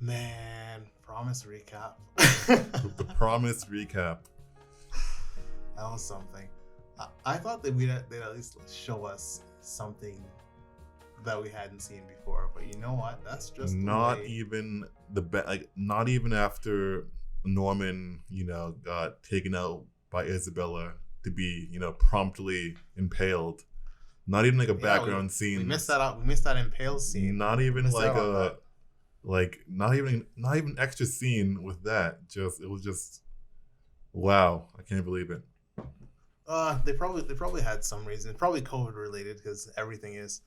Man, promise recap. The promise recap. That was something. I thought that they'd at least show us something that we hadn't seen before, but you know what? That's just not even not even after Norman, got taken out by Isabella to be, promptly impaled. Not even like a background scene. We missed that out. We missed that impale scene. Not even not even extra scene with that. It was just wow. I can't believe it. They probably had some reason. Probably COVID related because everything is.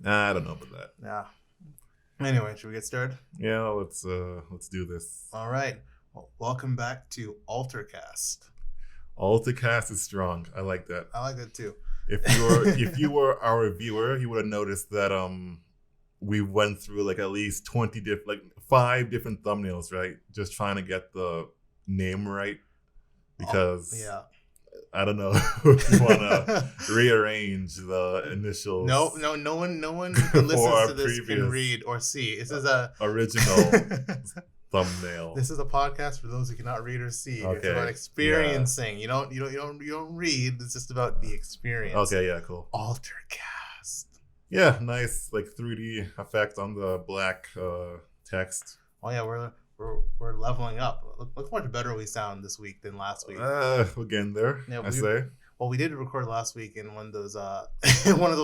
I don't know about that. Yeah. Anyway, should we get started? Yeah, let's do this. All right. Well, welcome back to Altercast. Altercast is strong. I like that. I like that too. If you were our viewer, you would have noticed that we went through like at least 5 different thumbnails, right? Just trying to get the name right because yeah. I don't know if you want to rearrange the initials. No one who listens to this can read or see. This is a original thumbnail. This is a podcast for those who cannot read or see. Okay. It's about experiencing. Yeah. You don't read. It's just about the experience. Okay, yeah, cool. Altercast. Yeah, nice like 3D effect on the black text. Oh yeah, we're leveling up. Look how much better we sound this week than last week. We're getting there. Yeah, I say. Well, we did record last week in one of those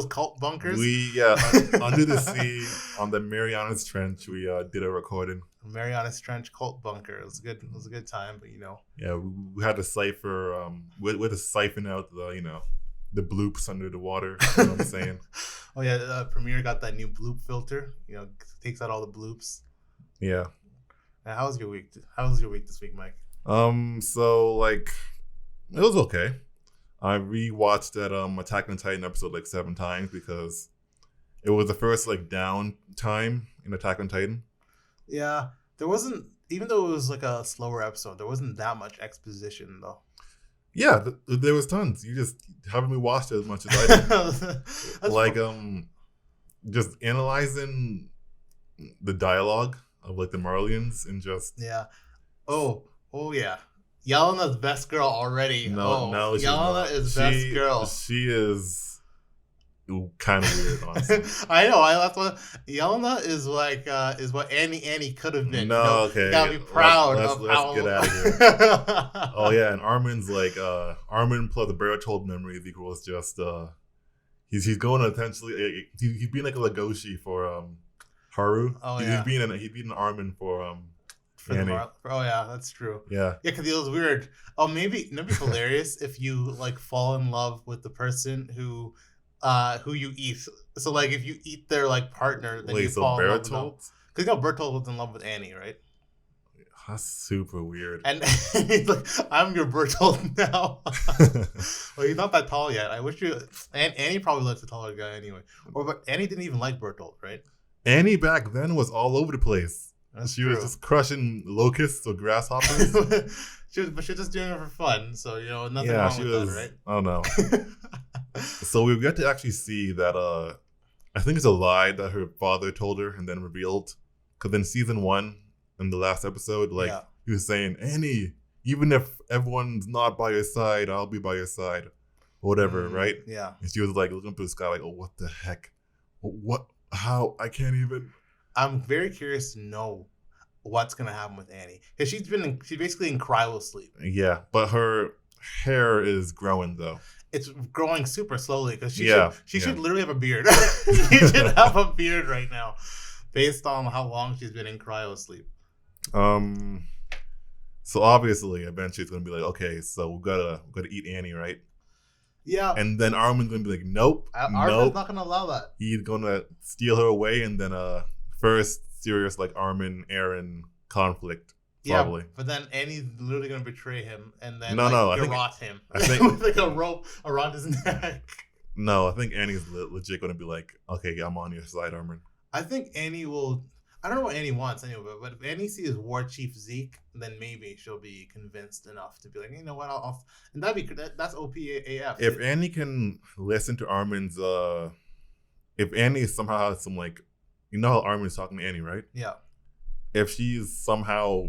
cult bunkers. Under the sea on the Marianas Trench, we did a recording. Marianas Trench cult bunker. It was good. It was a good time, but Yeah, we had to cipher. We had to siphon out the bloops under the water. You know what I'm saying? Oh yeah, Premiere got that new bloop filter. Takes out all the bloops. Yeah. Now, how was your week? How was your week this week, Mike? So it was okay. I rewatched that Attack on Titan episode 7 times because it was the first down time in Attack on Titan. Yeah, there wasn't, even though it was a slower episode, there wasn't that much exposition though. Yeah, there was tons. You just haven't watched it as much as I did. Just analyzing the dialogue of the Marlians and just oh yeah, Yelena's best girl already. No, Yelena is best girl. She is kind of weird, honestly. I know. That's what Yelena is is what Annie could have been. No, okay. You gotta be proud let's get out of here. Oh yeah, and Armin's Armin plus the Bertold memories equals just he's going to potentially he's being a Legoshi for Haru. Oh yeah. He's being an Armin for Annie. Oh yeah, that's true. Yeah. Yeah, because it was weird. Oh, maybe it'd be hilarious if you fall in love with the person who you eat. So if you eat their partner, then you fall in love with them. Because Bertold was in love with Annie, right? That's super weird. And he's like, I'm your Bertold now. Well, he's not that tall yet. I wish you. And Annie probably likes a taller guy anyway. But Annie didn't even like Bertold, right? Annie back then was all over the place. She was just crushing locusts or grasshoppers. she was just doing it for fun. So nothing wrong with that, right? I don't know. So we get to actually see that. I think it's a lie that her father told her and then revealed. Because in season 1, in the last episode, he was saying, Annie, even if everyone's not by your side, I'll be by your side, or whatever, right? Yeah. And she was looking up to the sky, oh, what the heck? What? How? I can't even. I'm very curious to know what's gonna happen with Annie because she's basically in cryo sleep. Yeah, but her hair is growing though. It's growing super slowly because she should literally have a beard. She should have a beard right now, based on how long she's been in cryo sleep. So obviously, eventually it's gonna be okay, so we gotta eat Annie, right? Yeah. And then Armin's gonna be nope. Armin's not gonna allow that. He's gonna steal her away, and then first serious Armin Eren conflict. Probably. Yeah, but then Annie's literally gonna betray him and then garrote him. I think with a rope around his neck. No, I think Annie's legit gonna be okay, I'm on your side, Armin. I think Annie will. I don't know what Annie wants anyway, but if Annie sees War Chief Zeke, then maybe she'll be convinced enough to be you know what, I'll and that's OP AF. If Annie can listen to Armin's, if Annie somehow has some how Armin's talking to Annie, right? Yeah. if she's somehow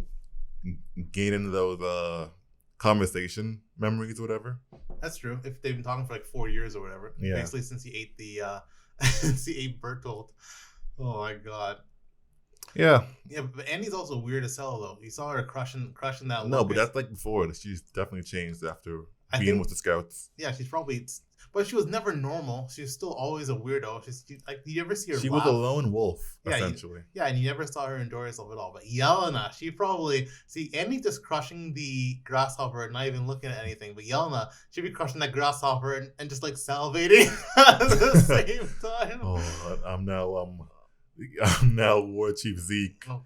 gaining those conversation memories or whatever. That's true. If they've been talking for like 4 years or whatever. Yeah. Basically since he ate since he ate Bertolt. Oh my god. Yeah. Yeah, but Annie's also weird as hell though. You saw her crushing that. No, but that's like before. She's definitely changed after being with the Scouts. Yeah, she's probably, but she was never normal. She was still always a weirdo. She's like, you ever see her? She laugh? was a lone wolf, essentially. And you never saw her enjoy herself at all. But Yelena, she probably Annie just crushing the grasshopper and not even looking at anything. But Yelena, she'd be crushing that grasshopper and just like salivating at the same time. Oh, I'm now War Chief Zeke. Oh.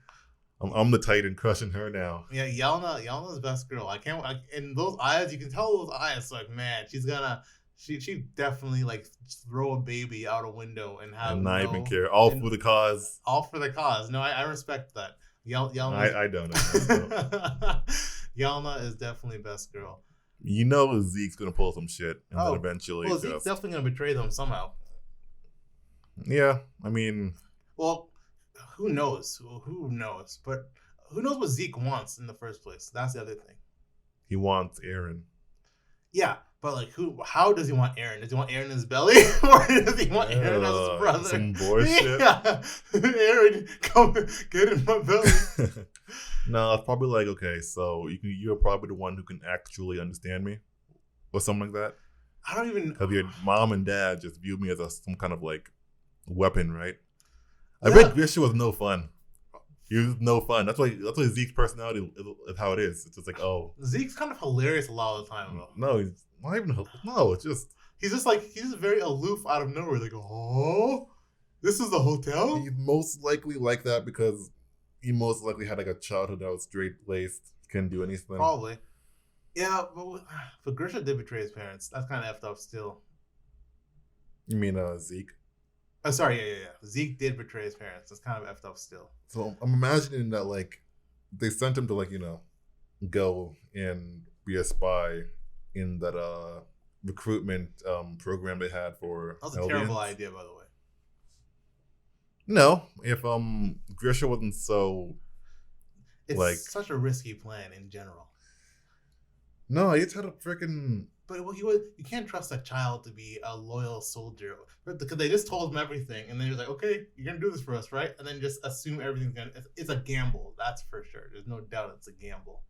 I'm the Titan crushing her now. Yeah, Yelena's best girl. In those eyes, you can tell those eyes. Like, man, she definitely like throw a baby out a window and have not even care. All for the cause. All for the cause. No, I respect that. Yelena. I don't know. Yelena is definitely best girl. You know Zeke's gonna pull some shit and then eventually. Well, Zeke's definitely gonna betray them somehow. Yeah, I mean. Well. Who knows? Who knows? But who knows what Zeke wants in the first place? That's the other thing. He wants Eren. Yeah, but like, how does he want Eren? Does he want Eren in his belly, or does he want Eren as his brother? Some bullshit. Yeah, Eren, come get in my belly. No, it's probably like, okay, so you're probably the one who can actually understand me, or something like that. I don't even. Because your mom and dad just view me as some kind of like weapon, right? I bet Grisha was no fun. He was no fun. That's why Zeke's personality is how it is. It's just like, oh. Zeke's kind of hilarious a lot of the time, though. No, he's not even. No, it's just. He's just very aloof out of nowhere. They go, oh, this is the hotel? He's most likely like that because he most likely had like a childhood that was straight-laced. Couldn't do anything. Probably. Yeah, but Grisha did betray his parents. That's kind of effed up still. You mean Zeke? Oh, sorry, yeah. Zeke did betray his parents. That's kind of effed up still. So I'm imagining that like they sent him to like, go and be a spy in that recruitment program they had for. That was a terrible idea, by the way. No, if Grisha wasn't so. It's such a risky plan in general. No, he just had a freaking. But you can't trust a child to be a loyal soldier because they just told him everything, and then you're like, okay, you're gonna do this for us, right? And then just assume everything's gonna. It's a gamble, that's for sure. There's no doubt it's a gamble.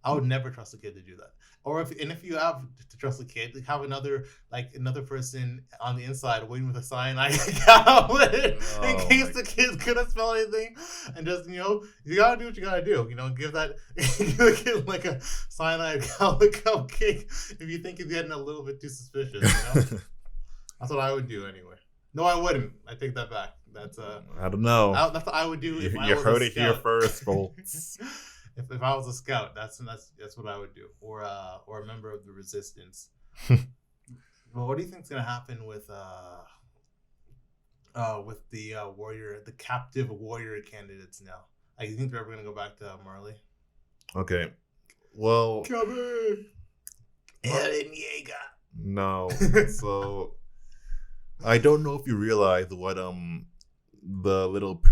I would never trust a kid to do that. Or if you have to trust a kid, have another person on the inside waiting with a cyanide tablet in case the kid's gonna smell anything, and just you gotta do what you gotta do. Give the kid like a cyanide cupcake if you think he's getting a little bit too suspicious. That's what I would do anyway. No, I wouldn't. I take that back. That's I don't know. That's what I would do. If you heard it here first, folks. If I was a scout, that's what I would do, or a member of the resistance. Well, what do you think's gonna happen with the warrior, the captive warrior candidates now? I think they're ever gonna go back to Marley. Okay, well, Eren Yeager. No, so I don't know if you realize what the little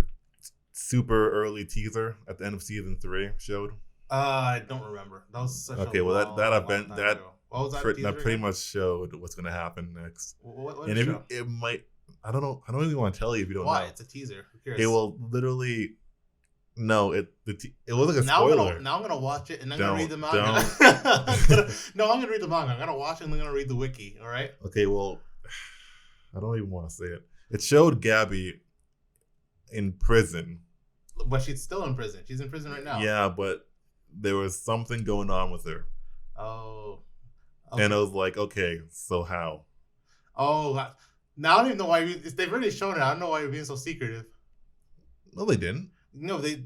super early teaser at the end of season 3 showed. I don't remember. That was such okay. Well, that event that pretty again? much showed what's going to happen next. What and it might. I don't know. I don't even want to tell you if you don't know. Why? It's a teaser. Who cares? It will literally. No, it was like a spoiler. Now I'm gonna watch it and I'm gonna read the manga. I'm gonna read the manga. I'm gonna watch it and I'm gonna read the wiki. All right. Okay. Well, I don't even want to say it. It showed Gabby in prison. But she's still in prison. She's in prison right now. Yeah, but there was something going on with her. Oh. Okay. And I was like, okay, so how? Oh, now I don't even know why. They've already shown it. I don't know why you're being so secretive. No, they didn't. No, they.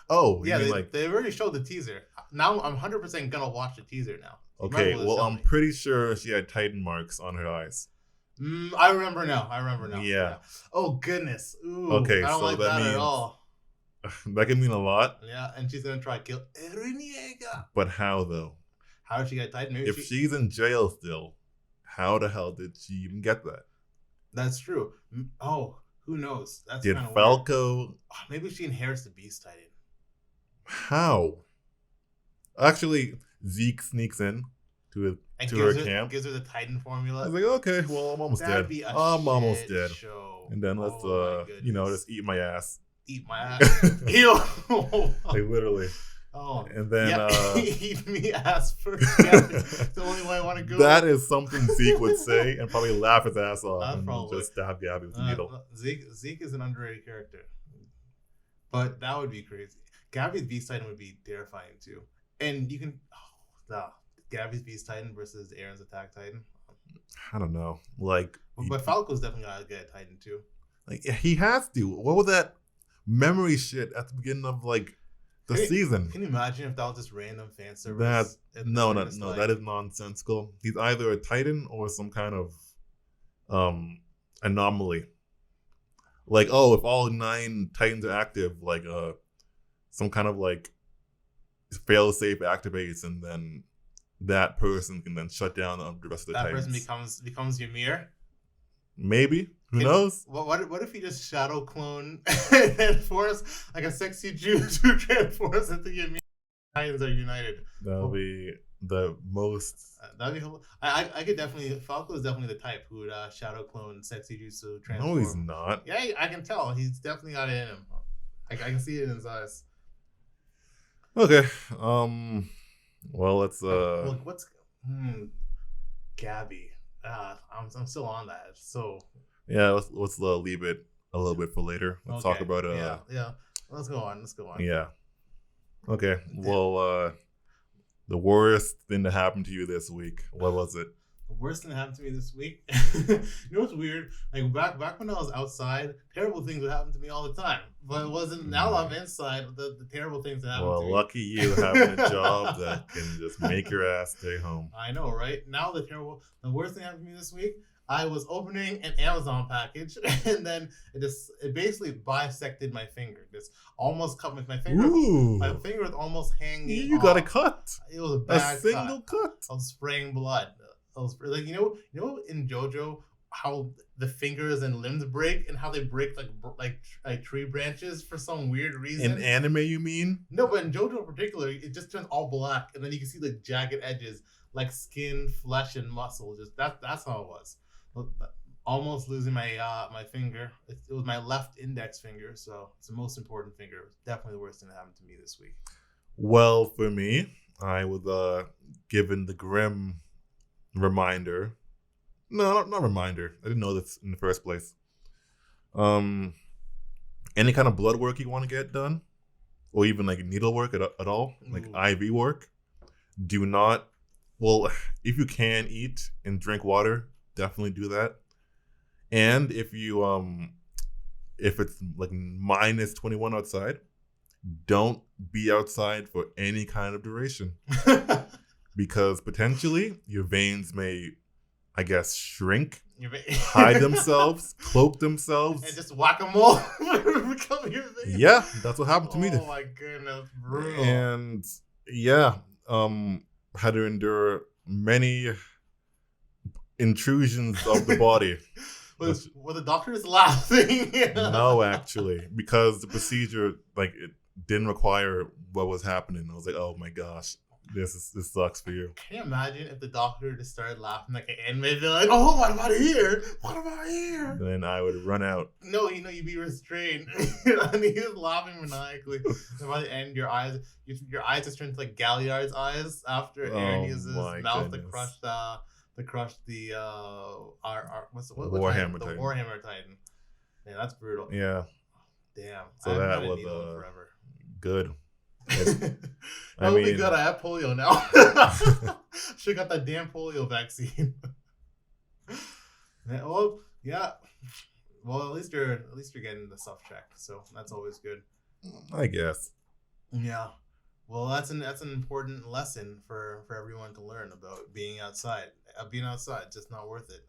Oh, yeah, they already showed the teaser. Now I'm 100% gonna watch the teaser now. Okay, well, I'm pretty sure she had Titan marks on her eyes. I remember now. Yeah. Oh goodness. Ooh, okay, I don't so like that means at all. That can mean a lot. Yeah, and she's gonna try to kill Eren Yeager. But how though? How did she get Titan? Maybe if she's in jail still, how the hell did she even get that? That's true. Oh, Who knows? That's did Falco? Weird. Maybe she inherits the Beast Titan. How? Actually, Zeke sneaks in to her camp. Gives her the Titan formula. I was like, okay, well, I'm almost dead. I'm almost dead. Show. And then let's, just eat my ass. Eat my ass. Ew. Like literally. Oh. And then eat me ass first. It's the only way I want to go. That is something Zeke would say and probably laugh his ass off and just stab Gabby with a needle. Zeke is an underrated character. But that would be crazy. Gabby's Beast Titan would be terrifying too. And you can Gabby's Beast Titan versus Aaron's Attack Titan. I don't know. Like, but Falco's definitely gotta get a Titan too. Like he has to. What was that memory shit at the beginning of like the season? Can you imagine if that was just random fan service? No, that is nonsensical. He's either a Titan or some kind of anomaly. Like, if all 9 Titans are active, like some kind of like fail-safe activates, and then that person can then shut down the rest of the Titans. That person becomes Ymir? Maybe. Who knows? What if you just shadow clone and force like a sexy Jew to transform into Ymir? Titans are united. That'll be the most. That'd be. I could definitely. Falco is definitely the type who would shadow clone sexy Jew to transform. No, he's not. Yeah, I can tell. He's definitely got it in him. I can see it in his eyes. Okay. Well, let's. Look, what's Gabby? I'm still on that. So. Yeah, let's leave it a little bit for later. Let's talk about yeah. Let's go on. Yeah. Okay. Well, the worst thing that happened to you this week. What was it? The worst thing that happened to me this week. You know what's weird? Like back when I was outside, terrible things would happen to me all the time. But it wasn't. Now I'm inside. The terrible things that happen to me. Well, lucky you having a job that can just make your ass stay home. I know, right? Now the worst thing happened to me this week. I was opening an Amazon package, and then it basically bisected my finger. Just almost cut my finger. Ooh. My finger was almost hanging. You got a cut. It was a bad single cut. I was spraying blood. I was like, you know, in JoJo, how the fingers and limbs break, and how they break like tree branches for some weird reason. In anime, you mean? No, but in JoJo in particular, it just turns all black, and then you can see the jagged edges, like skin, flesh, and muscle. Just that's how it was. Almost losing my finger. It was my left index finger, so it's the most important finger. It was definitely the worst thing that happened to me this week. Well, for me, I was given the grim reminder. No, not reminder. I didn't know this in the first place. Any kind of blood work you want to get done, or even like needle work at all, like IV work, do not. Well, if you can eat and drink water, definitely do that. And if it's like minus 21 outside, don't be outside for any kind of duration. Because potentially your veins may, I guess, shrink, hide themselves, cloak themselves. And just whack-a-mole. Yeah, that's what happened to me. Oh my goodness, brutal. And yeah, had to endure many intrusions of the body. Were the doctors laughing? No, actually, because the procedure, like, it didn't require what was happening. I was like, oh my gosh, this sucks for you. Can you imagine if the doctor just started laughing like an anime villain? Oh, what about here? What about here? Then I would run out. No, you'd be restrained. And he was laughing maniacally. And by the end, your eyes just turned to like Galliard's eyes after Aaron uses his mouth to crush the Warhammer Titan. Warhammer Titan. Yeah, that's brutal. Yeah. Damn. So that was forever. Good. That would be good. I have polio now. Should have got that damn polio vaccine. Well, yeah. Well, at least you're getting the stuff checked, so that's always good. I guess. Yeah. Well, that's an important lesson for everyone to learn about being outside. Being outside, just not worth it.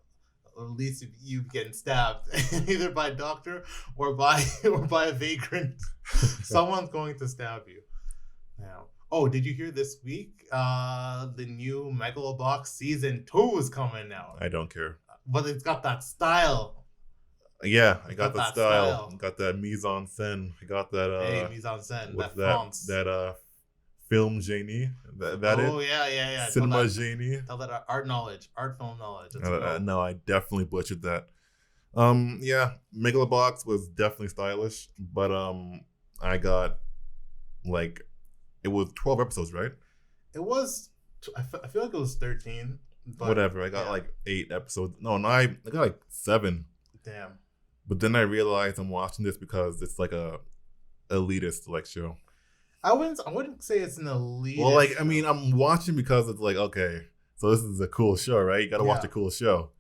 Or at least if you getting stabbed either by a doctor or by a vagrant, someone's going to stab you. Now, did you hear this week? The new Megalobox season 2 is coming out. I don't care. But it's got that style. Yeah, I got that style. Got that mise en scène. I got that. Mise en scène. What's that film génie. Yeah. Cinema génie. Tell that art film knowledge. No, I definitely butchered that. Yeah, Megalobox was definitely stylish, but I got it was 12 episodes, right? It was. I feel like it was 13. But whatever. I got 8 episodes. No, I got 7. Damn. But then I realized I'm watching this because it's a elitist show. I wouldn't say it's an elitist. Well, I mean, I'm watching because it's okay, so this is a cool show, right? You got to watch a cool show.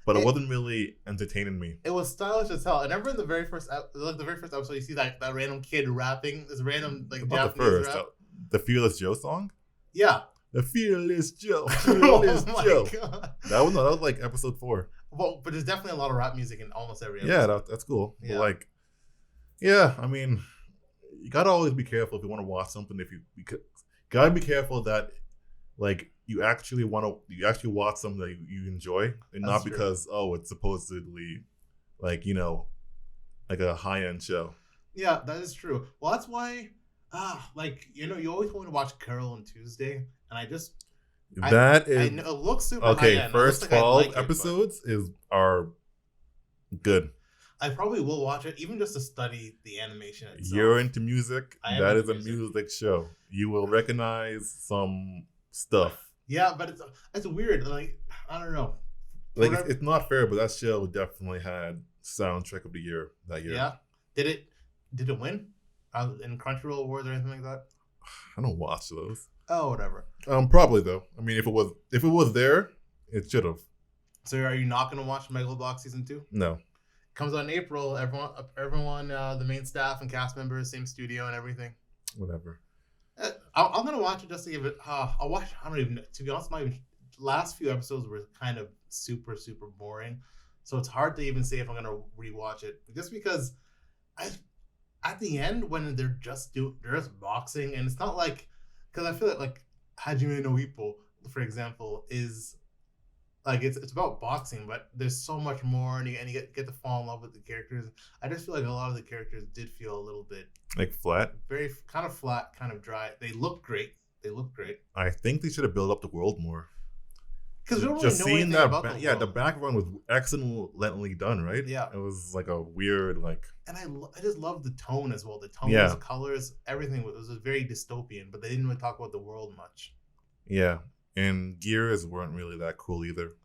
But it wasn't really entertaining me. It was stylish as hell. I remember in the very first episode, you see that random kid rapping, this random Japanese rap. The Fearless Joe song? Yeah. The Fearless Joe. Fearless Joe. God. That was episode 4. Well, but there's definitely a lot of rap music in almost every episode. Yeah, that's cool. Yeah. But I mean, you gotta always be careful if you want to watch something. You gotta be careful that you actually watch something that you enjoy, and not because it's supposedly a high-end show. Yeah, that is true. Well, that's why you always want to watch Carol on Tuesday, and I just it looks super high-end. First 12 episodes are good. I probably will watch it even just to study the animation itself. You're into music. That is a music show. You will recognize some stuff. Yeah, but it's weird. I don't know. It's not fair, but that show definitely had soundtrack of the year that year. Yeah. Did it win in Crunchyroll Awards or anything like that? I don't watch those. Oh, whatever. Probably though. I mean, if it was there, it should have. So are you not going to watch Megalobox season 2? No. It comes out in April. Everyone, the main staff and cast members, same studio and everything. Whatever. I'm gonna watch it just to give it. I'll watch. I don't even. To be honest, my last few episodes were kind of super boring, so it's hard to even say if I'm gonna rewatch it. Just because, at the end when they're just boxing, and it's not because I feel like Hajime no Ippo, for example, is it's about boxing, but there's so much more, and you get to fall in love with the characters. I just feel like a lot of the characters did feel a little bit flat, very kind of flat, kind of dry. They look great. I think they should have built up the world more. Because we don't really know anything about the world. The background was excellently done, right? Yeah, it was a weird And I just love the tone as well. The tones, the colors, everything was very dystopian, but they didn't really talk about the world much. Yeah. And gears weren't really that cool either.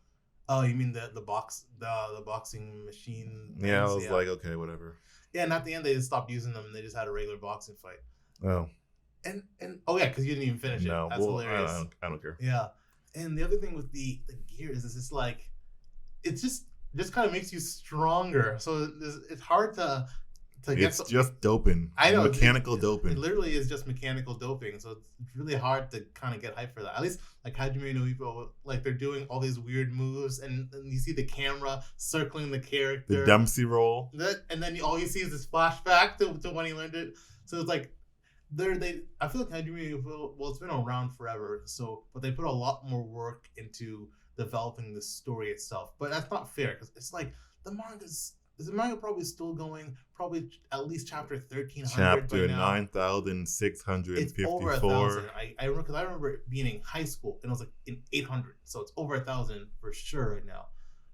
Oh, you mean the boxing machine things? Yeah, I was okay, whatever. Yeah, and at the end they just stopped using them and they just had a regular boxing fight. Oh. And because you didn't even finish it. That's hilarious. I don't care. Yeah. And the other thing with the gears is it's just kind of makes you stronger. So it's hard to get. It's just doping. I know, mechanical doping. It literally is just mechanical doping. So it's really hard to kind of get hyped for that. At least Hajime no Ippo, they're doing all these weird moves, and you see the camera circling the character. The Dempsey roll. And then all you see is this flashback to when he learned it. So it's I feel like Hajime no Ippo, it's been around forever. So, but they put a lot more work into developing the story itself. But that's not fair because it's the manga probably still going, probably at least chapter 1300. Chapter 9654. It's over 1,000. I remember it being in high school and it was in 800. So it's over 1,000 for sure right now.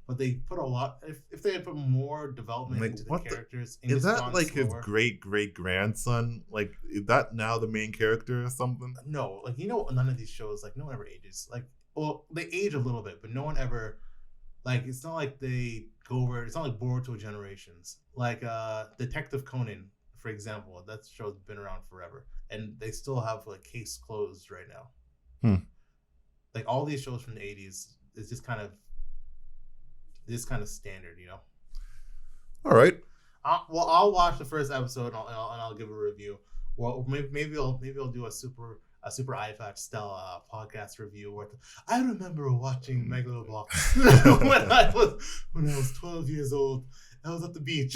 But they put a lot. If they had put more development into the characters, is that his great grandson? Is that now the main character or something? No, none of these shows no one ever ages. They age a little bit, but no one ever. It's not like they go over. It's not like Boruto Generations. Detective Conan, for example, that show's been around forever, and they still have case closed right now. All these shows from the 80s is just kind of standard, All right. I'll watch the first episode and I'll give a review. Well, maybe I'll do a super iFatch style podcast review. I remember watching Megalobox when I was 12 years old. I was at the beach.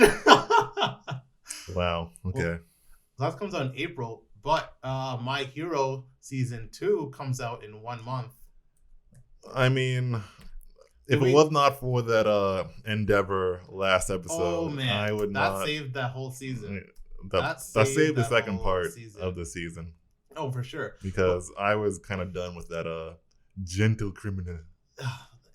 Wow. Okay. Well, that comes out in April, but My Hero season 2 comes out in 1 month. I mean, If it was not for that Endeavor last episode, I would not. That saved that whole season. That saved the second part of the season. Oh, for sure. Because I was kind of done with that gentle criminal.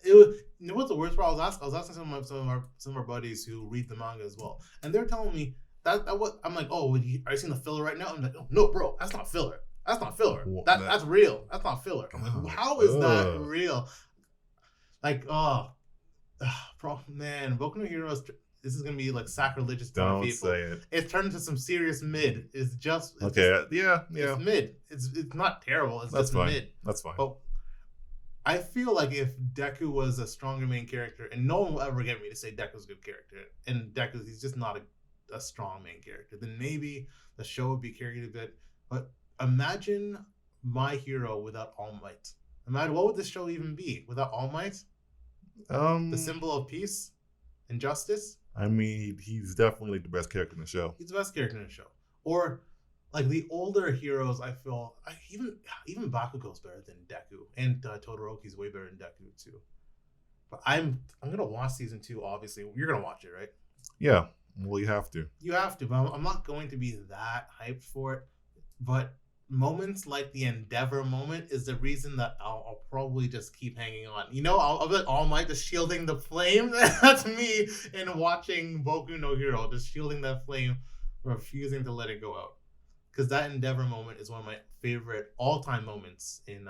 It was, you know what's the worst part? I was asking some of our buddies who read the manga as well, and they're telling me that what I'm like, oh, are you seeing the filler right now? I'm like, oh, no, bro, that's not filler. That's not filler. That's real. That's not filler. I'm like, how is that real? Like, bro, man, Boku no Heroes. This is gonna be like sacrilegious to people. Don't say it. It's turned into some serious mid. It's mid. It's not terrible. It's just fine. Mid. That's fine. But I feel like if Deku was a stronger main character, and no one will ever get me to say Deku's a good character, and he's just not a strong main character, then maybe the show would be carried a bit. But imagine My Hero without All Might. Imagine what would this show even be without All Might? The symbol of peace and justice. I mean, he's definitely the best character in the show. He's the best character in the show. Or like the older heroes, I feel even Bakugo's better than Deku, and Todoroki's way better than Deku too. But I'm gonna watch season 2. Obviously, you're gonna watch it, right? Yeah. Well, you have to. You have to, but I'm not going to be that hyped for it. But moments like the Endeavor moment is the reason that I'll probably just keep hanging on. You know, I'll be like All Might just shielding the flame. That's me in watching Boku no Hero, just shielding that flame, refusing to let it go out. Because that Endeavor moment is one of my favorite all-time moments in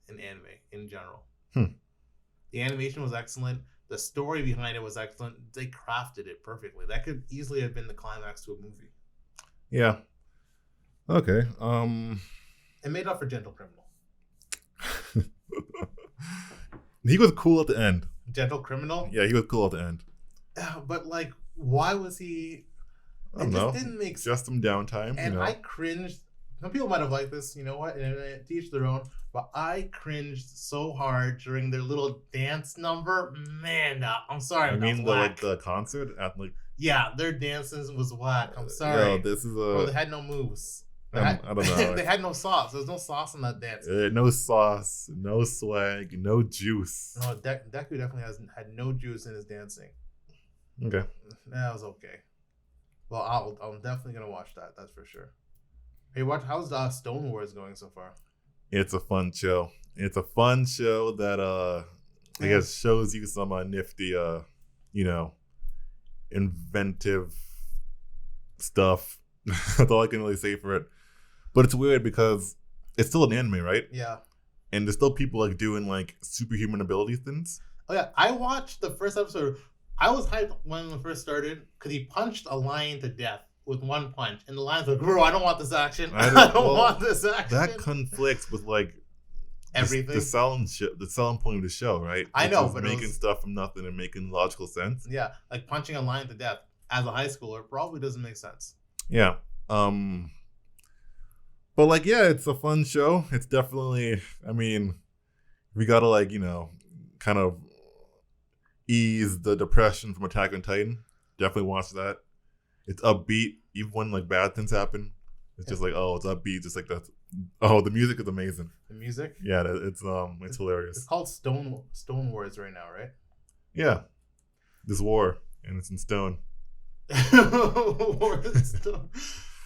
anime in general. The animation was excellent. The story behind it was excellent. They crafted it perfectly. That could easily have been the climax to a movie. Yeah. Okay. It made up for Gentle Criminal. He was cool at the end. Gentle Criminal? Yeah, he was cool at the end. But like, why was he? I don't know. Didn't make sense. Just some downtime. And I cringed. Some people might have liked this, you know what? And to each their own. But I cringed so hard during their little dance number. Man, I'm sorry. I mean, the concert at like. Yeah, their dances was whack. I'm sorry. No, this is they had no moves. I don't know. They had no sauce. There was no sauce in that dance. No sauce, no swag, no juice. No, Deku definitely had no juice in his dancing. Okay. That was okay. Well, I'm definitely gonna watch that. That's for sure. Hey, how's Stone Wars going so far? It's a fun show. It's a fun show that I guess shows you some nifty inventive stuff. That's all I can really say for it. But it's weird because it's still an anime, right? Yeah. And there's still people like doing like superhuman ability things. Oh yeah, I watched the first episode. I was hyped when it first started because he punched a lion to death with one punch, and the lion's like, "Bro, I don't want this action. I don't want this action." That conflicts with like everything. The selling point of the show, right? I know, but making stuff from nothing and making logical sense. Yeah, like punching a lion to death as a high schooler probably doesn't make sense. Yeah. But like, yeah, it's a fun show. It's definitely, I mean, we gotta like, kind of ease the depression from Attack on Titan. Definitely watch that. It's upbeat, even when like bad things happen. It's just like, oh, it's upbeat, just like that. Oh, the music is amazing. The music? Yeah, it's hilarious. It's called Stone Wars right now, right? Yeah. This war, and it's in stone. War in stone.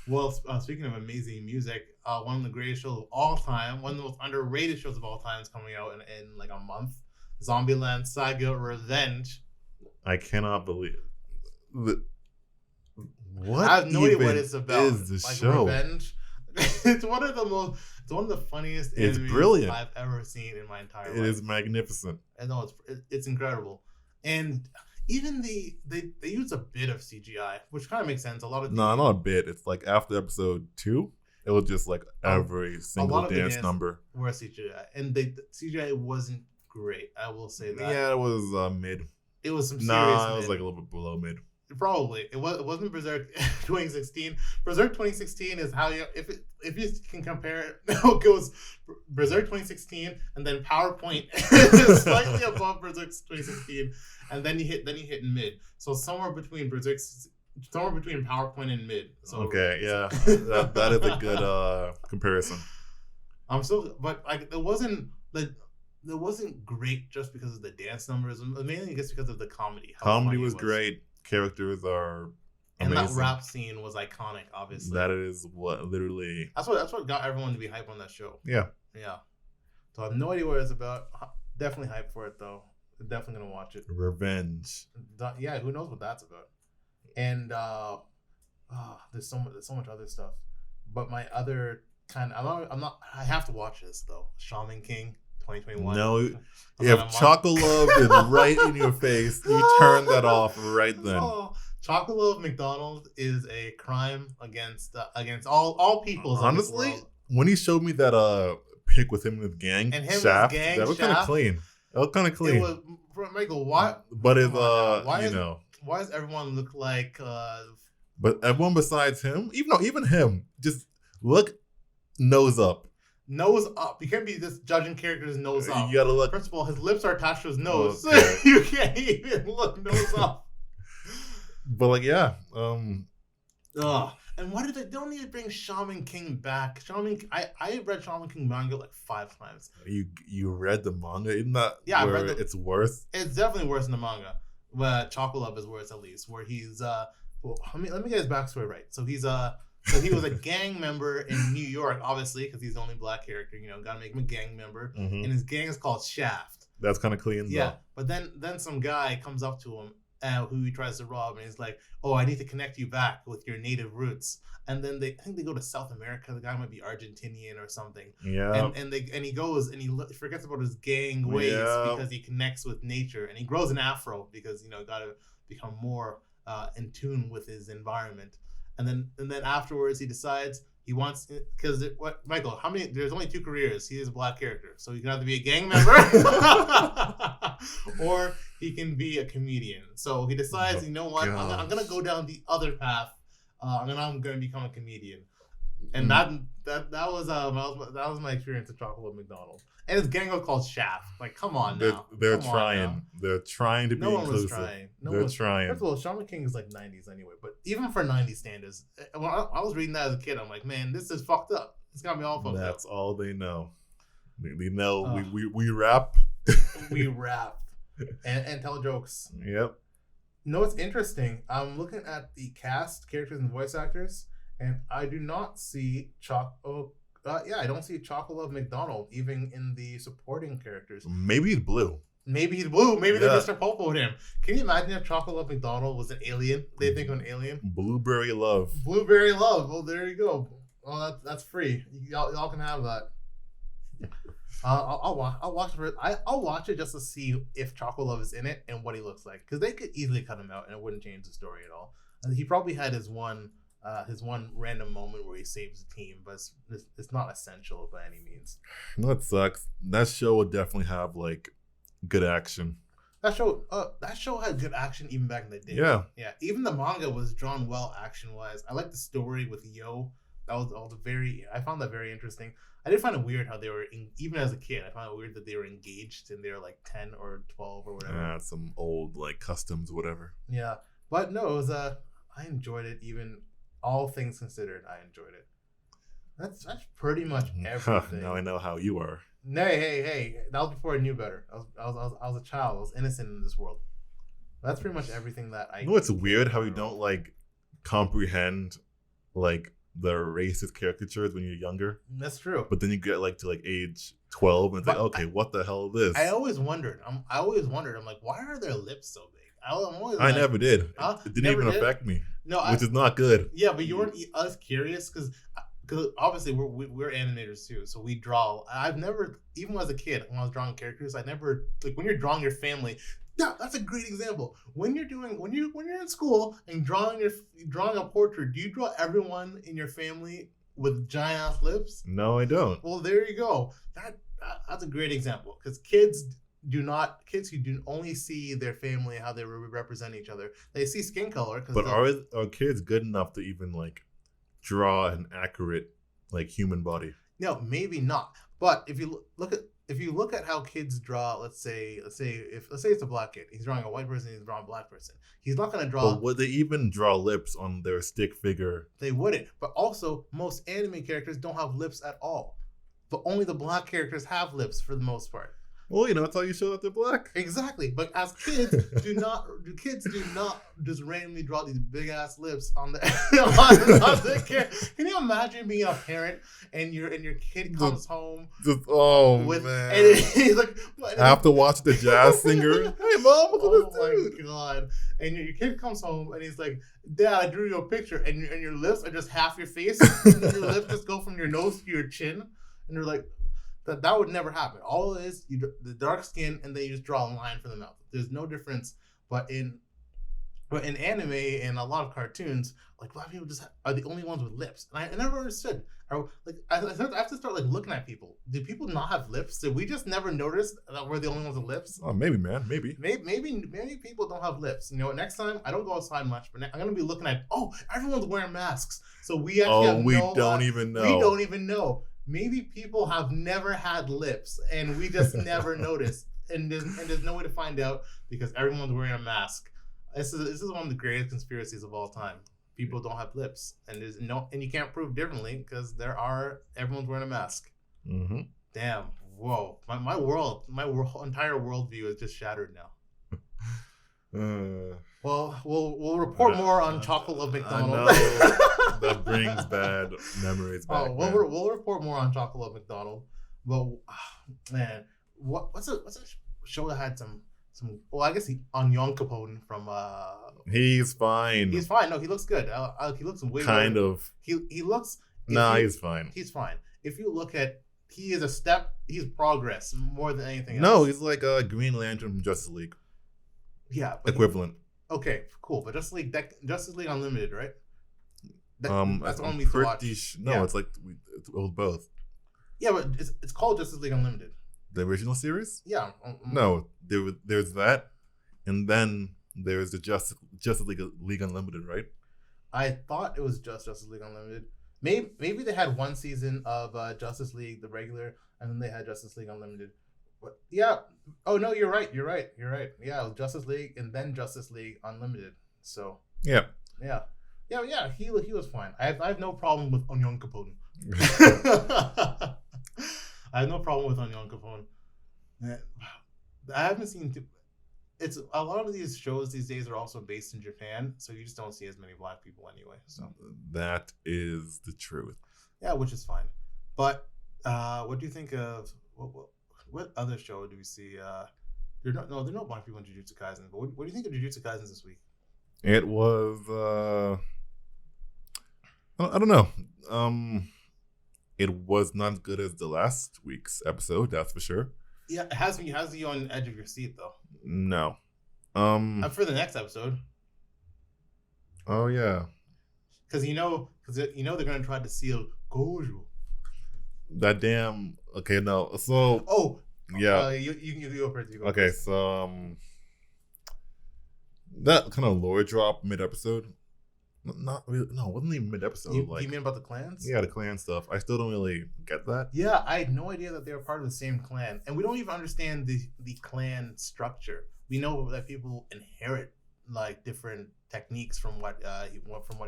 Well, speaking of amazing music, one of the greatest shows of all time, one of the most underrated shows of all time is coming out in like a month. Zombieland Saga Revenge. I cannot believe it. What? I have no idea what it's about. Is the show? Revenge. It's one of the funniest animes I've ever seen in my entire life. It is magnificent. I know it's incredible, and even they use a bit of CGI, which kind of makes sense. No, not a bit. It's like after episode 2, it was just like every single dance number were CGI, and the CGI wasn't great. I will say that. Yeah, it was mid. It was some serious. Nah, it was like a little bit below mid. Probably it wasn't Berserk 2016. Berserk 2016 is how if you can compare it, it goes Berserk 2016 and then PowerPoint is slightly above Berserk 2016, and then you hit mid. So somewhere between PowerPoint and mid. So okay, yeah, that is a good comparison. But like it wasn't like it wasn't great just because of the dance numbers, mainly just because of the comedy. Comedy was great. Characters are amazing. And that rap scene was iconic, obviously. That is what literally... That's what got everyone to be hyped on that show. Yeah. Yeah. So I have no idea what it's about. Definitely hyped for it, though. Definitely going to watch it. Revenge. Yeah, who knows what that's about. And there's so much other stuff. But my other kind of... I have to watch this, though. Shaman King 2021. No, if Chocolove is right in your face, you turn that off right then. Chocolove McDonald is a crime against all peoples. Honestly, when he showed me that pic with him and his gang, and him Shaft, gang, that was kind of clean. That was kind of clean. It was, Michael, why? But if why does everyone look like? But everyone besides him, even him, just look nose up. Nose up. You can't be just judging characters nose up. You gotta look. First of all, his lips are attached to his nose. Okay. You can't even look nose up. But like, yeah. And why did they don't need to bring Shaman King back? I read Shaman King manga like 5 times. You read the manga? Isn't that I read it's worse? It's definitely worse in the manga. But Chocolove is worse at least. Where he's let me get his backstory right. So he was a gang member in New York, obviously, because he's the only black character. Gotta make him a gang member. Mm-hmm. And his gang is called Shaft. That's kind of clean. Yeah, though. But then some guy comes up to him who he tries to rob, and he's like, "Oh, I need to connect you back with your native roots." And then I think they go to South America. The guy might be Argentinian or something. Yeah. And he goes and he forgets about his gang ways because he connects with nature, and he grows an afro because gotta become more in tune with his environment. And then afterwards he decides he wants, because Michael, how many? There's only 2 careers. He is a black character, so he can either be a gang member or he can be a comedian. So he decides, you know what? I'm gonna go down the other path. I'm gonna become a comedian. And that was my experience at Chocolate McDonald. And his gang was called Shaft. Like, come on now. They're trying. They're trying to be inclusive. They're trying. First of all, Shaman King is like 90s anyway. But even for 90s standards, when I was reading that as a kid, I'm like, man, this is fucked up. It's got me all fucked up. That's all they know. They know we rap. We rap. And tell jokes. Yep. No, it's interesting. I'm looking at the cast, characters, and voice actors, and I do not see I don't see Chocolove McDonald even in the supporting characters. Maybe he's blue. Maybe they Mr. Popo'd him. Can you imagine if Chocolove McDonald was an alien? They think of an alien. Blueberry Love. Blueberry Love. Well, there you go. Well, that's free. Y'all can have that. I'll watch it. I'll watch it just to see if Chocolove is in it and what he looks like, because they could easily cut him out and it wouldn't change the story at all. And he probably had his one random moment where he saves the team, but it's not essential by any means. No, it sucks. That show would definitely have like good action. That show had good action even back in the day. Yeah. Even the manga was drawn well action wise. I like the story with Yo. I found that very interesting. I did find it weird how they were, even as a kid, I found it weird that they were engaged and they were like 10 or 12 or whatever. Yeah, some old like customs, whatever. Yeah, but no, it was I enjoyed it. Even all things considered, I enjoyed it. That's pretty much everything. Now I know how you are. Hey, that was before I knew better. I was a child. I was innocent in this world. That's pretty much everything that I. You know, it's weird how you don't like comprehend like the racist caricatures when you're younger. That's true. But then you get like to like age 12 and it's like, okay, what the hell is this? I always wondered. I'm like, why are their lips so big? I never did. It didn't even affect me. No, which is not good. Yeah, but you weren't as curious because obviously we're animators too, so we draw. I've never, even as a kid, when I was drawing characters, I never, like when you're drawing your family. Yeah, that's a great example. When you're in school and drawing a portrait, do you draw everyone in your family with giant ass lips? No, I don't. Well, there you go. That's a great example, because kids who do only see their family how they represent each other. They see skin color. But are kids good enough to even like draw an accurate like human body? No, maybe not. But if you look at how kids draw, let's say it's a black kid, he's drawing a white person, he's drawing a black person. He's not going to draw. But would they even draw lips on their stick figure? They wouldn't. But also, most anime characters don't have lips at all. But only the black characters have lips for the most part. Well, that's how you show that they're black. Exactly. But as kids, kids do not just randomly draw these big ass lips on the on the kid. Can you imagine being a parent and your kid comes home man. And he's like, I have to watch the jazz singer. Hey mom, look at this dude. Oh my god. And your kid comes home and he's like, Dad, I drew you a picture, and your lips are just half your face. And your lips just go from your nose to your chin, and you're like, that would never happen. All it is, the dark skin, and then you just draw a line for the mouth. There's no difference. But in anime and a lot of cartoons, like black people just are the only ones with lips. And I never understood. I have to start like looking at people. Do people not have lips? Did we just never notice that we're the only ones with lips? Oh, maybe, man. Maybe people don't have lips. Next time I don't go outside much, but I'm gonna be looking at. Oh, everyone's wearing masks, so we actually don't even know. We don't even know. Maybe people have never had lips, and we just never noticed. And there's no way to find out because everyone's wearing a mask. This is one of the greatest conspiracies of all time. People don't have lips, and you can't prove differently because everyone's wearing a mask. Mm-hmm. Damn, whoa! My entire worldview is just shattered now. Well, we'll report more on Chocolate Love McDonald. That brings bad memories back. We'll report more on Chocolate Love McDonald. But man, what's a show that had some? Well, I guess on Yon Capone from. He's fine. He's fine. No, he looks good. He looks way kind better. of. He looks. He's fine. He's fine. If you look at, he is a step. He's progress more than anything else. No, he's like a Green Lantern from Justice League. Yeah, equivalent. Okay, cool. But Justice League Unlimited, right? That's the one we watch. No, it's like it's both. Yeah, but it's called Justice League Unlimited. The original series? Yeah. No, there's that, and then there's the Justice League Unlimited, right? I thought it was just Justice League Unlimited. Maybe they had one season of Justice League, the regular, and then they had Justice League Unlimited. But yeah. Oh no, you're right. Yeah, Justice League and then Justice League Unlimited. So yeah. He was fine. I have no problem with Onion Capone. I have no problem with Onion Capone. I haven't seen. It's a lot of these shows these days are also based in Japan, so you just don't see as many black people anyway. So that is the truth. Yeah, which is fine. But what do you think of what other show do we see? There are no black people in Jujutsu Kaisen. But what do you think of Jujutsu Kaisen this week? It was I don't know. It was not as good as the last week's episode, that's for sure. Yeah, it has you on the edge of your seat though. No. For the next episode. Oh yeah. Because they're gonna try to seal Gojo. That damn. Okay, no. So. Oh. Yeah. You go first. Okay, so that kind of lore drop mid episode. Not really. No, it wasn't even mid episode. You mean about the clans? Yeah, the clan stuff. I still don't really get that. Yeah, I had no idea that they were part of the same clan, and we don't even understand the clan structure. We know that people inherit like different techniques from what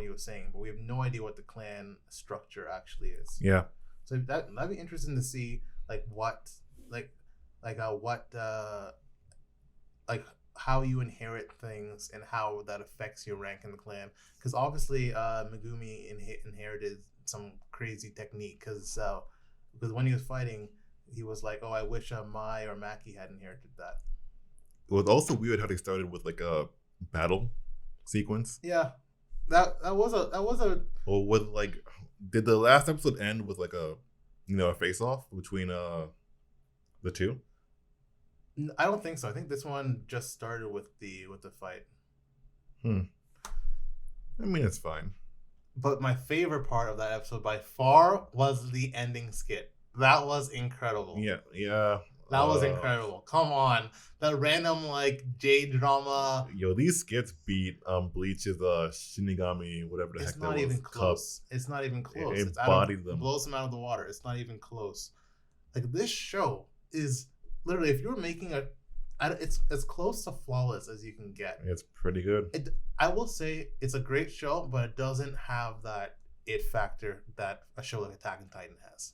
he was saying, but we have no idea what the clan structure actually is. Yeah. So that'd be interesting to see how you inherit things and how that affects your rank in the clan. Because obviously, Megumi inherited some crazy technique. Because when he was fighting, he was like, "Oh, I wish Mai or Maki had inherited that." It was also weird how they started with like a battle sequence. Yeah, that was a. Or with like, did the last episode end with like a face off between the two? I don't think so. I think this one just started with the fight. I mean, it's fine. But my favorite part of that episode by far was the ending skit. That was incredible. Yeah. That was incredible. Come on. That random like J-drama. Yo, these skits beat Bleach's Shinigami, whatever the heck that was. It's not even close. It's not even close. It embodied them. It blows them out of the water. It's not even close. Like this show is literally, if you're making it's as close to flawless as you can get. It's pretty good. I will say it's a great show, but it doesn't have that it factor that a show like Attack on Titan has.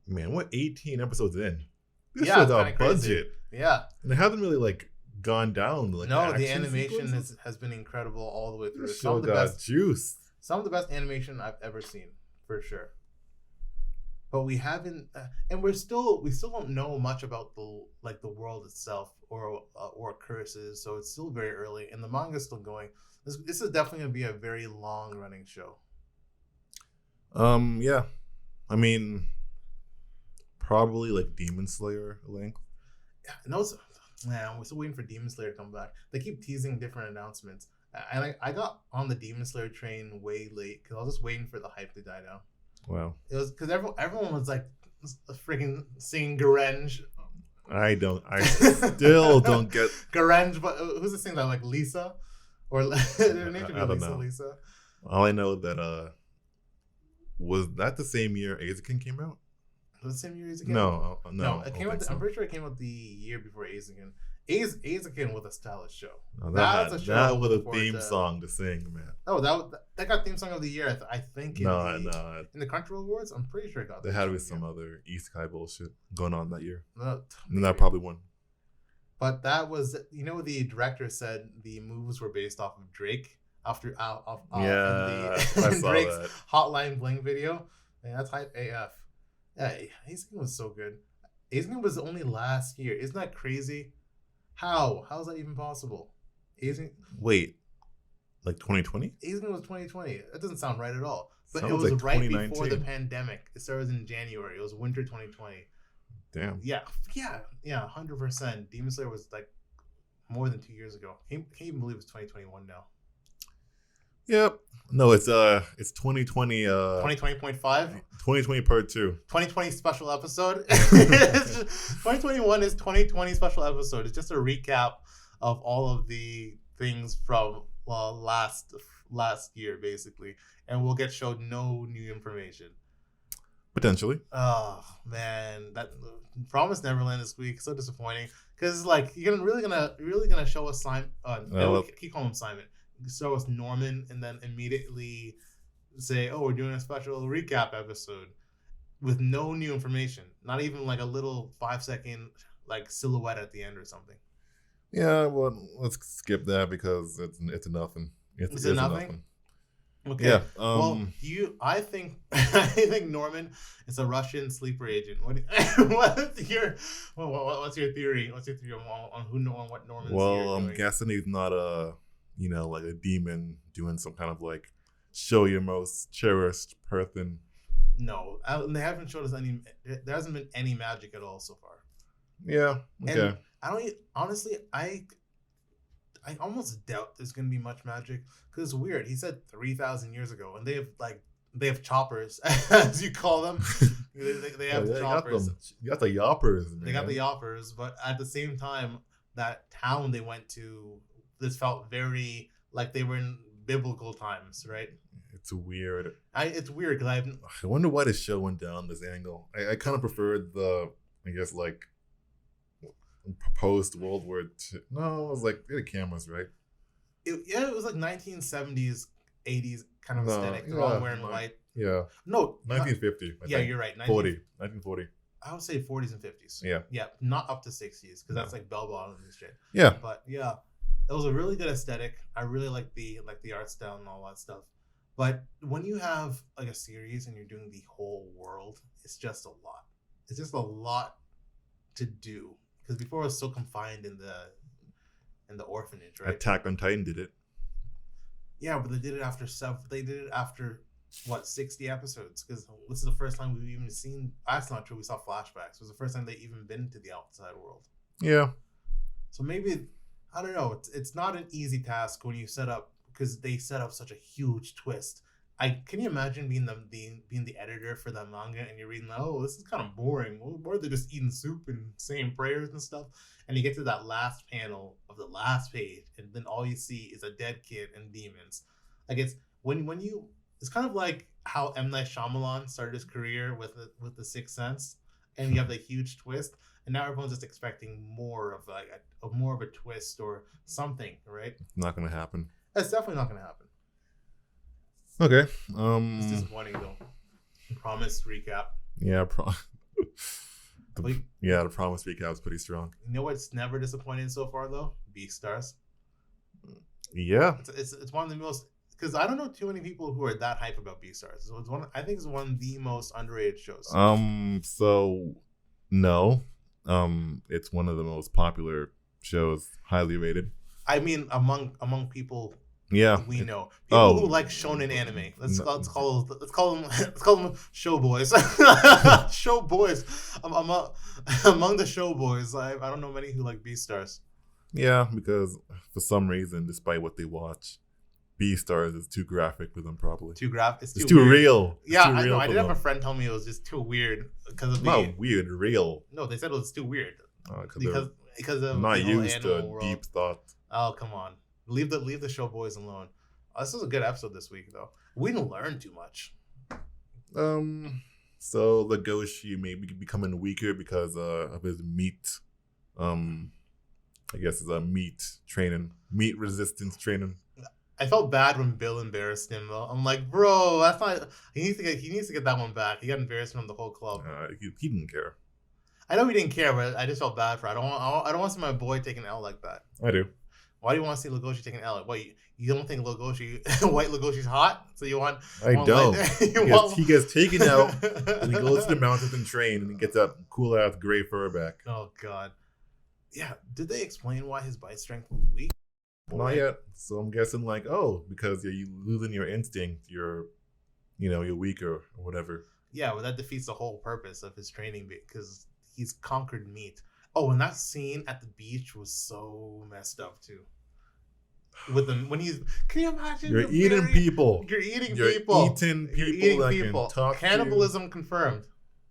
Man, what 18 episodes in? This show's on budget. Crazy. Yeah. And it hasn't really like gone down. Like no, the animation has been incredible all the way through. This show got juice. Some of the best animation I've ever seen, for sure. But we haven't, and we still don't know much about the world itself or curses. So it's still very early, and the manga's still going. This is definitely gonna be a very long running show. Yeah, I mean, probably like Demon Slayer length. Yeah, no, man, we're still waiting for Demon Slayer to come back. They keep teasing different announcements, and I got on the Demon Slayer train way late because I was just waiting for the hype to die down. Wow. It was because everyone was like freaking singing Garenge. I still don't get Garenge, but who's the singer that, like Lisa? Or her name should be Lisa. Lisa. All I know that was that the same year Eizouken came out? Was the same year Eizouken? No. It came out. I'm pretty sure it came out the year before Eizouken. Eizouken was a stylish show. No, that was a theme song to sing, man. Oh, that got theme song of the year. I think. In the Crunchyroll Awards, I'm pretty sure it got. There had to be some other Isekai bullshit going on that year. And that probably won. But that was, the director said the moves were based off of Drake after I saw Drake's that. Hotline Bling video. Man, that's hype AF. Yeah, Eizouken was so good. Eizouken was only last year. Isn't that crazy? How is that even possible? Wait, like 2020? Eizouken was 2020. That doesn't sound right at all. But Sounds it was like right before the pandemic. It started in January. It was winter 2020. Damn. Yeah, 100%. Demon Slayer was like more than 2 years ago. Can't even believe it's 2021 now. Yep. No, it's 2020. 2020.5. 2020 part 2. 2020 special episode. 2021 is 2020 special episode. It's just a recap of all of the things from last year, basically, and we'll get showed no new information. Potentially. Oh man, that Promised Neverland this week, so disappointing. Because like you're really gonna show us Simon. Keep calling him Simon. Show us Norman, and then immediately say, "Oh, we're doing a special recap episode," with no new information. Not even like a little 5-second like silhouette at the end or something. Yeah, well, let's skip that because it's nothing. It's nothing. Okay. Yeah. I think Norman is a Russian sleeper agent. What's your theory? What's your theory on what Norman's Well, I'm guessing he's not like a demon doing some kind of like show your most cherished person. No, they haven't showed us any. There hasn't been any magic at all so far. Yeah. Okay. And I almost doubt there's gonna be much magic because it's weird. He said 3,000 years ago, and they have choppers, as you call them. They have choppers. You got the yoppers. Man. They got the yoppers, but at the same time, that town they went to, this felt very like they were in biblical times, right? It's weird. It's weird because I wonder why the show went down this angle. I kind of preferred like post World War II. No, it was like the cameras, right? It was like 1970s, 80s kind of aesthetic. They're all wearing white. Yeah. No. 1950. You're right. 1940. I would say 40s and 50s. Yeah. Yeah, not up to 60s because that's like bell bottoms and shit. Yeah. But yeah, it was a really good aesthetic. I really like the art style and all that stuff. But when you have like a series and you're doing the whole world, it's just a lot. It's just a lot to do. Because before it was so confined in the orphanage, right? Attack on Titan did it. Yeah, but they did it after 60 episodes? Because this is the first time we've even seen. That's not true. We saw flashbacks. It was the first time they even been to the outside world. Yeah. So maybe I don't know. It's not an easy task when you set up because they set up such a huge twist. Can you imagine being the editor for that manga and you're reading, oh, this is kind of boring. Or they're just eating soup and saying prayers and stuff. And you get to that last panel of the last page, and then all you see is a dead kid and demons. Like it's it's kind of like how M. Night Shyamalan started his career with the Sixth Sense, and you have the huge twist, and now everyone's just expecting more of a twist or something, right? It's not gonna happen. That's definitely not gonna happen. Okay. It's disappointing though. Promised recap. Yeah. The promise recap is pretty strong. You know what's never disappointed so far though? Beastars. Yeah, it's one of the most, because I don't know too many people who are that hype about Beastars. So I think it's one of the most underrated shows. So no, it's one of the most popular shows, highly rated. I mean, among people. Yeah, we know people who like shonen anime. Let's call them show boys. Show boys. Among the show boys, I don't know many who like Beastars. Yeah, because for some reason, despite what they watch, Beastars is too graphic for them. Probably too graphic. It's too real. Yeah, I know. I did have a friend tell me it was just too weird because of not weird, real. No, they said it was too weird because of I'm not used to world. Deep thought. Oh, come on. Leave the show boys alone. This was a good episode this week, though. We didn't learn too much. So Legoshi may be becoming weaker because of his meat. I guess it's a meat resistance training. I felt bad when Bill embarrassed him, though. I'm like, bro, that's not. He needs to get that one back. He got embarrassed from the whole club. He didn't care. I know he didn't care, but I just felt bad for it. I don't want to see my boy take an L like that. I do. Why do you want to see Legoshi take an L? What, you don't think White Legoshi's hot? So you want... I don't. He gets taken out, and he goes to the mountains and train, and he gets that cool-ass gray fur back. Oh, God. Yeah, did they explain why his bite strength was weak? Not yet. So I'm guessing, because you're losing your instinct, you're weaker or whatever. Yeah, well, that defeats the whole purpose of his training, because he's conquered meat. Oh, and that scene at the beach was so messed up too. With them when he's, can you imagine? You're eating people. You're eating people. Can talk. Cannibalism confirmed.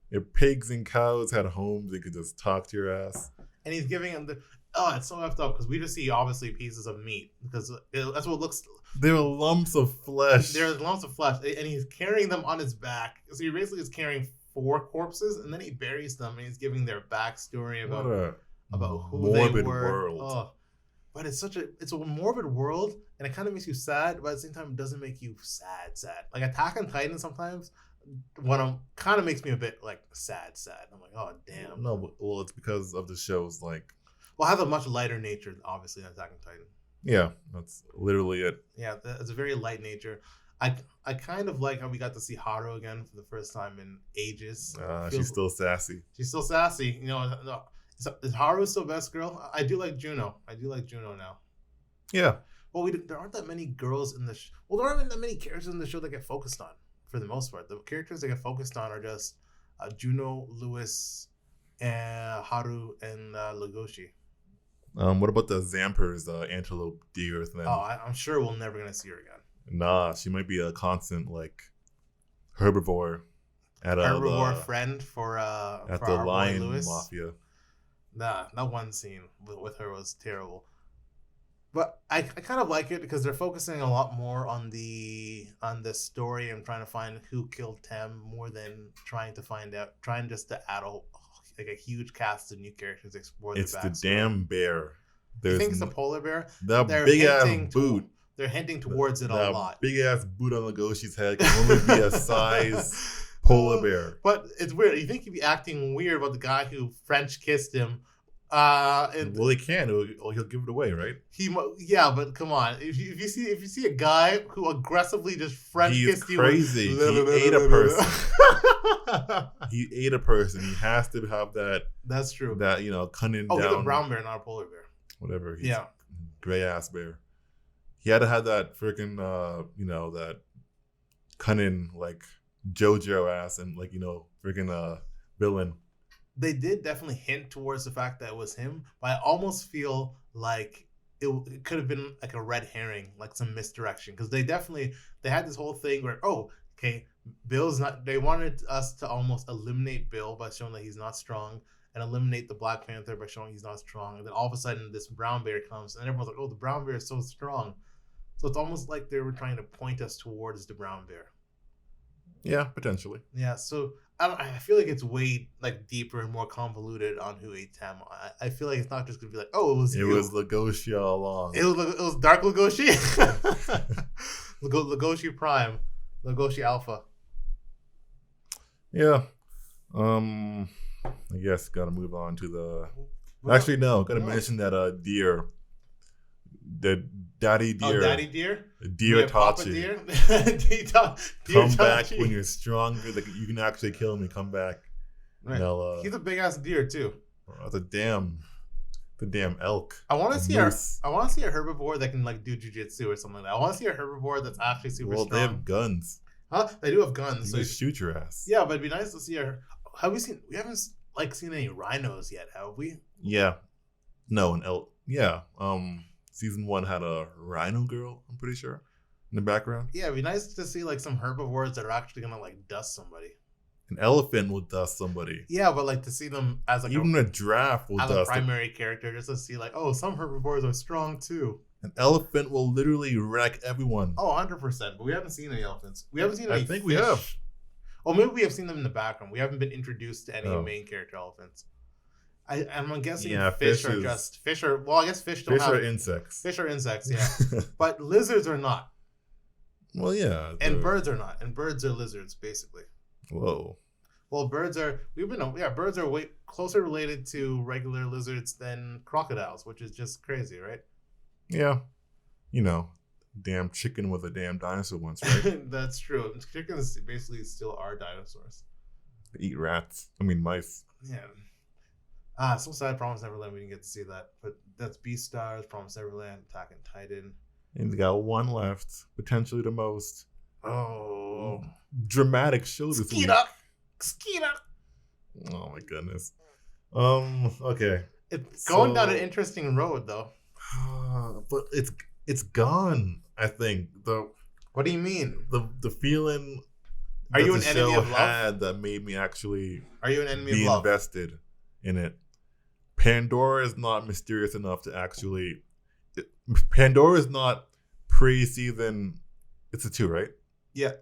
Your pigs and cows had homes; they could just talk to your ass. And he's giving them it's so effed up because we just see obviously pieces of meat because that's what it looks. They're lumps of flesh. They're lumps of flesh, and he's carrying them on his back. So he basically is carrying 4 corpses, and then he buries them, and he's giving their backstory about who they were. World. Oh, but it's a morbid world, and it kind of makes you sad, but at the same time, it doesn't make you sad. Like Attack on Titan sometimes, kind of makes me a bit like sad. I'm like, oh damn. No, well, it's because of the shows Well, I have a much lighter nature, obviously, than Attack on Titan. Yeah, that's literally it. Yeah, it's a very light nature. I kind of like how we got to see Haru again for the first time in ages. She's still sassy. She's still sassy. Is Haru still best girl? I do like Juno. Now. Yeah. Well, there aren't that many girls in the show. Well, there aren't that many characters in the show that get focused on, for the most part. The characters that get focused on are just Juno, Lewis, and Haru, and Legoshi. What about the Zamper's antelope deer thing? Oh, I'm sure we're never going to see her again. Nah, she might be a constant herbivore at friend for at for the our lion boy Lewis. mafia. Nah, that one scene with her was terrible. But I kind of like it because they're focusing a lot more on the story and trying to find who killed Tem more than trying just to add a huge cast of new characters to explore the backstory. It's the damn bear. You think it's the polar bear? The big ass boot. They're hinting towards it a lot. Big ass boot on Legoshi's head can only be a size polar bear. But it's weird. You think he'd be acting weird about the guy who French kissed him? Well, he can. He'll give it away, right? Yeah, but come on. If you see a guy who aggressively just French kissed you, he's crazy. He ate a person. He ate a person. He has to have that. That's true. That cunning. Oh, he's a brown bear, not a polar bear. Whatever. Gray ass bear. He had to have that freaking, that cunning, JoJo ass and, freaking villain. They did definitely hint towards the fact that it was him, but I almost feel like it could have been like a red herring, like some misdirection. Because they had this whole thing where, Bill's not, they wanted us to almost eliminate Bill by showing that he's not strong and eliminate the Black Panther by showing he's not strong. And then all of a sudden this brown bear comes and everyone's like, oh, the brown bear is so strong. So it's almost like they were trying to point us towards the brown bear. Yeah, potentially. Yeah, so I feel like it's way deeper and more convoluted on who ate Tem. I feel like it's not just gonna be like, oh, it was Legoshi all along. It was Dark Legoshi. Legoshi Prime, Legoshi Alpha. Yeah. I guess gotta move on to the. Actually, no. Gotta mention that deer, the daddy deer. Oh, daddy deer. Deer Tachi. Deer. Come back when you're stronger. Like you can actually kill me. Come back. Right. He's a big ass deer too. The damn elk. I want to see a herbivore that can like do jujitsu or something like that. I want to see a herbivore that's actually super strong. Well, they have guns. Huh? They do have guns. So you shoot your ass. Yeah, but it'd be nice to see Have we seen? We haven't seen any rhinos yet, have we? Yeah. No, an elk. Yeah. Season 1 had a rhino girl. I'm pretty sure in the background. Yeah, it'd be nice to see like some herbivores that are actually gonna like dust somebody. An elephant will dust somebody. Yeah, but like to see them as like even a giraffe will dust as a primary character, just to see like, oh, some herbivores are strong too. An elephant will literally wreck everyone. Oh, 100%. But we haven't seen any elephants. We haven't seen any fish. We have. Oh, maybe we have seen them in the background. We haven't been introduced to any main character elephants. I'm guessing fish are just fish are. Well, I guess fish don't have. Fish are insects. Fish are insects, yeah. But lizards are not. Well, yeah. And birds are not. And birds are lizards, basically. Whoa. Well, birds are way closer related to regular lizards than crocodiles, which is just crazy, right? Yeah. Damn chicken was a damn dinosaur once, right? That's true. Chickens basically still are dinosaurs. They eat rats. I mean, mice. Yeah. So sad. Promise Neverland. We didn't get to see that, but that's Beastars, Promise Neverland, Attack on Titan. And we got one left, potentially the most. Oh, dramatic show this week. Skeeta. Oh my goodness. Okay. It's going down an interesting road, though. But it's gone. I think What do you mean? The feeling. Are you an enemy of love? Had that made me actually. Are you an enemy of love? Be invested in it. Pandora is not mysterious enough to actually. Pandora is not pre-season. It's a 2, right? Yeah.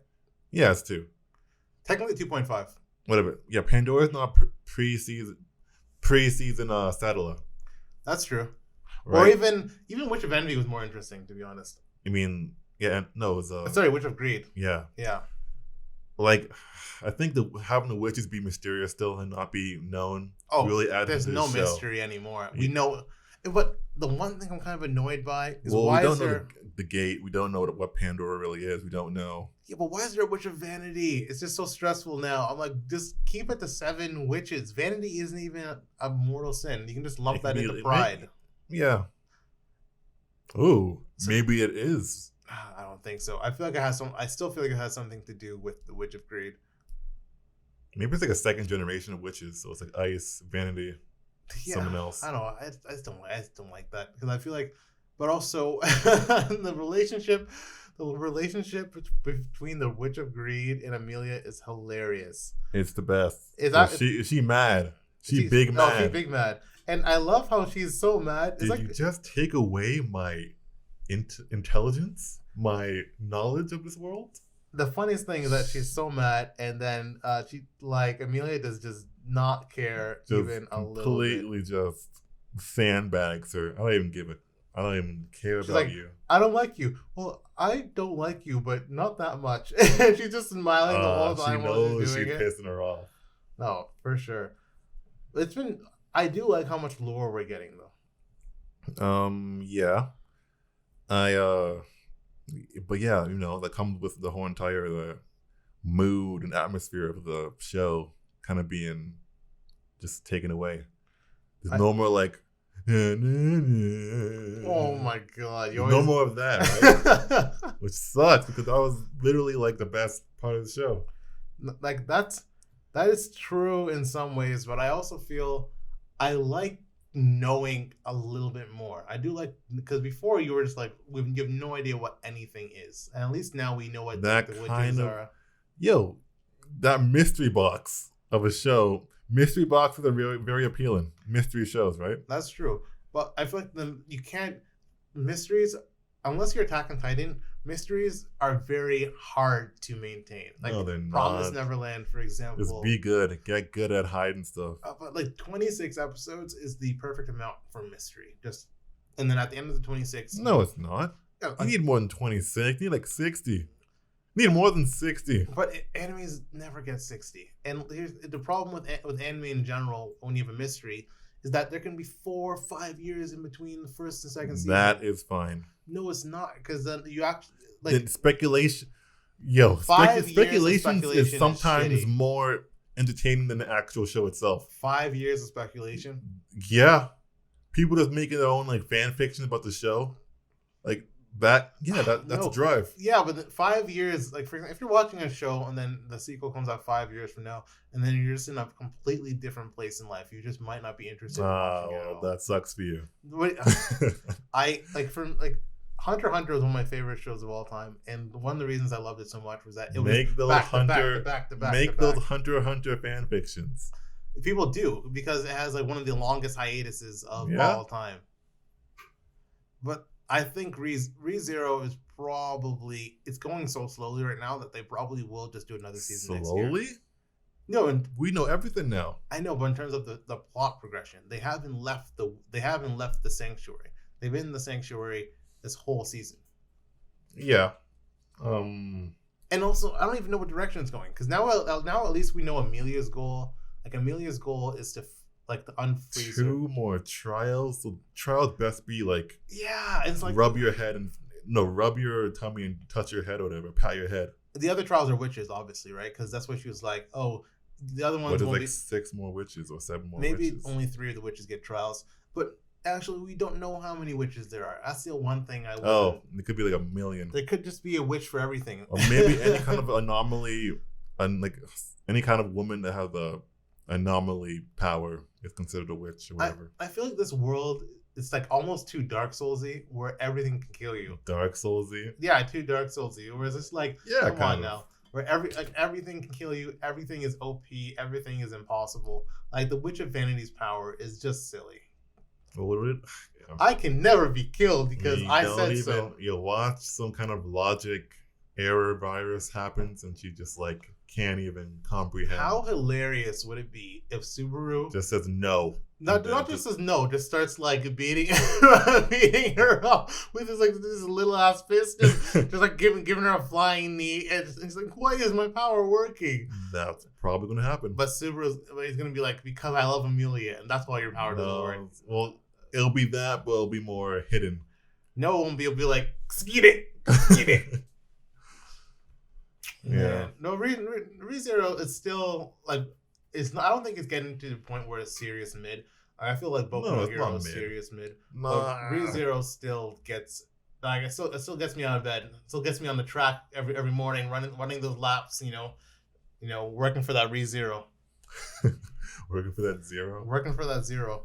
Yeah, it's 2. Technically 2.5. Whatever. Yeah, Pandora is not pre-season Satellite. That's true. Right? Or even Witch of Envy was more interesting, to be honest. I mean, yeah, no, it was sorry, Witch of Greed. Yeah. Yeah. Like, I think having the witches be mysterious still and not be known really adds to this show. There's no mystery anymore. We know, but the one thing I'm kind of annoyed by is we don't know the gate. We don't know what Pandora really is. We don't know. Yeah, but why is there a Witch of Vanity? It's just so stressful now. I'm like, just keep it to 7 witches. Vanity isn't even a mortal sin. You can just lump that into pride. Yeah. Oh, maybe it is. I don't think so. I feel like I still feel like it has something to do with the Witch of Greed. Maybe it's like a second generation of witches. So it's like Ice, Vanity, someone else. I don't know. I just don't like that because I feel like, but also the relationship between the Witch of Greed and Amelia is hilarious. It's the best. Is she mad? She's big mad. No, she's big mad. And I love how she's so mad. Did you just take away my intelligence, my knowledge of this world? The funniest thing is that she's so mad, and then Amelia does just not care even a little bit. Completely just sandbags her. I don't even give it. I don't even care about you. I don't like you. Well, I don't like you, but not that much. And she's just smiling the whole time while she's doing it. She's pissing her off. No, for sure. I do like how much lore we're getting, though. Yeah. But yeah, that comes with the whole entire the mood and atmosphere of the show kind of being just taken away. There's no more like. Oh my god! No more of that, right? Which sucks because that was literally like the best part of the show. Like that is true in some ways, but I also feel I like knowing a little bit more. I do like because before you were just like you have no idea what anything is, and at least now we know what the witches are. Yo, that mystery box of a show. Mystery boxes are very, very appealing. Mystery shows, right? That's true. But I feel like you can't mysteries unless you're Attack on Titan. Mysteries are very hard to maintain. Like no, they're not. Promise Neverland, for example. Just be good. Get good at hiding stuff. But like 26 episodes is the perfect amount for mystery. And then at the end of the 26. No, it's not. Yeah, you need more than 26. You need like 60. Need more than 60. But animes never get 60. And here's the problem with anime in general when you have a mystery is that there can be 4 or 5 years in between the first and second season. That is fine. No, it's not, because then you actually speculation. Speculation is sometimes more entertaining than the actual show itself. 5 years of speculation. Yeah, people just making their own fan fiction about the show, that. Yeah, that's a drive. Yeah, but 5 years, for example, if you're watching a show and then the sequel comes out 5 years from now, and then you're just in a completely different place in life, you just might not be interested. Well, that sucks for you. Hunter x Hunter was one of my favorite shows of all time, and one of the reasons I loved it so much was that it make was those back Hunter to back. those Hunter x Hunter fan fictions. People do, because it has one of the longest hiatuses of all time. But I think ReZero is probably, it's going so slowly right now that they probably will just do another season next year. Slowly? No, and we know everything now. I know, but in terms of the plot progression, they haven't left the sanctuary. They've been in the sanctuary this whole season. Yeah. And also, I don't even know what direction it's going, because now at least we know Amelia's goal. Amelia's goal is to the unfreeze 2 more trials. So trials best be it's rub your head and rub your tummy and touch your head or whatever, pat your head. The other trials are witches, obviously, right? Because that's what she was like. Oh, the other ones. But there's 6 more witches or 7 more. Maybe witches. Only 3 of the witches get trials, but actually we don't know how many witches there are. That's the one thing I. It could be 1 million. There could just be a witch for everything, or maybe any kind of anomaly, and any kind of woman that has a anomaly power is considered a witch or whatever. I feel like this world is almost too Dark Soulsy, where everything can kill you. Dark Soulsy? Yeah, too Dark Soulsy. Where it's just come on now. Where everything can kill you, everything is OP, everything is impossible. The Witch of Vanity's power is just silly. I can never be killed because I said so. You watch some kind of logic error virus happens and she just can't even comprehend. How hilarious would it be if Subaru just says no? Not just says no, just starts beating her up with his this little ass fist, just giving her a flying knee, and he's why is my power working? That's probably gonna happen. But he's gonna be because I love Amelia, and that's why your power doesn't work. Well, it'll be that, but it'll be more hidden. No, it won't be. It'll be skeet it. Yeah. No, ReZero is still it's not. I don't think it's getting to the point where it's serious mid. I feel like Boku no Hero is serious mid. ReZero still gets it still gets me out of bed. It still gets me on the track every morning, running those laps. Working for that ReZero. Working for that zero. Working for that zero.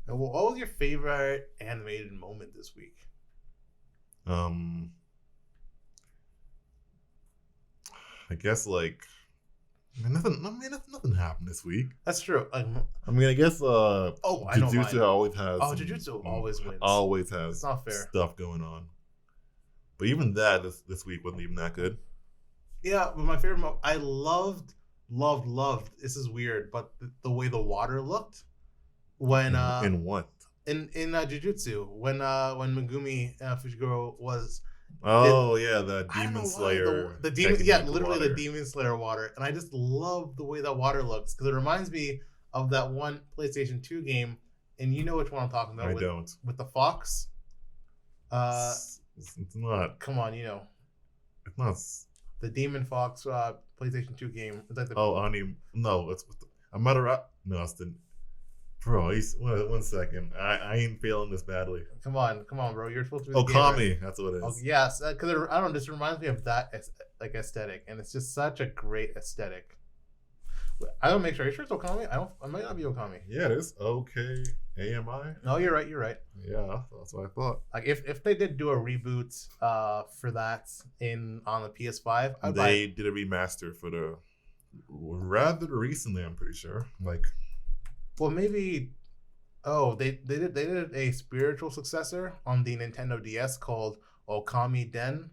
And what was your favorite animated moment this week? I guess nothing happened this week. That's true. I guess Jujutsu always has. Oh, Jujutsu always wins. Always has. It's not fair. Stuff going on. But even that this week wasn't even that good. Yeah, but my favorite moment, I loved. This is weird, but the way the water looked when in what in Jujutsu when Megumi Fushiguro was. Oh yeah, the Demon Slayer. The demon, literally water. The Demon Slayer water, and I just love the way that water looks because it reminds me of that one PlayStation 2 game, and you know which one I'm talking about. With the fox. It's not. Come on, you know. It's not. The Demon Fox PlayStation 2 game. It's no, it's Amaterasu. No, it's the. Bro, one second. I ain't feeling this badly. Come on, bro. You're supposed to be. Okami, that's what it is. Oh, yes, because I don't know. This reminds me of that aesthetic, and it's just such a great aesthetic. I don't make sure. Are you sure it's Okami? I might not be Okami. Yeah, it is. AMI. No, you're right. Yeah, that's what I thought. If they did do a reboot for that on the PS5, they did a remaster for the rather recently. I'm pretty sure. Well, maybe. Oh, they did a spiritual successor on the Nintendo DS called Okami Den,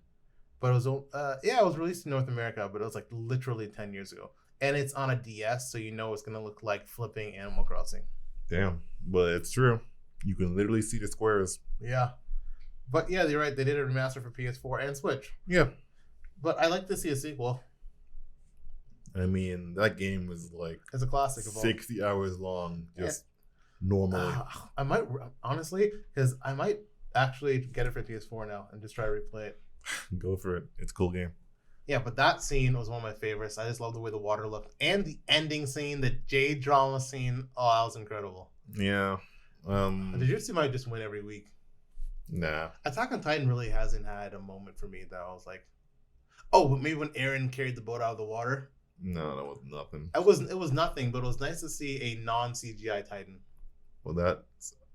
but it was it was released in North America, but it was literally 10 years ago, and it's on a DS, so it's gonna look like flipping Animal Crossing. Damn, but it's true. You can literally see the squares. Yeah, but yeah, you're right. They did a remaster for PS4 and Switch. Yeah, But I like to see a sequel. I mean, that game was like it's a classic. 60 hours long, just normally. I might honestly, because I might actually get it for PS4 now and just try to replay it. Go for it. It's a cool game. Yeah, but that scene was one of my favorites. I just love the way the water looked, and the ending scene, the J drama scene. Oh, that was incredible. Yeah. Jujutsu might just win every week. Nah. Attack on Titan really hasn't had a moment for me that I was like, oh, but maybe when Eren carried the boat out of the water. No, that was nothing. It was nothing, but it was nice to see a non-CGI Titan. Well,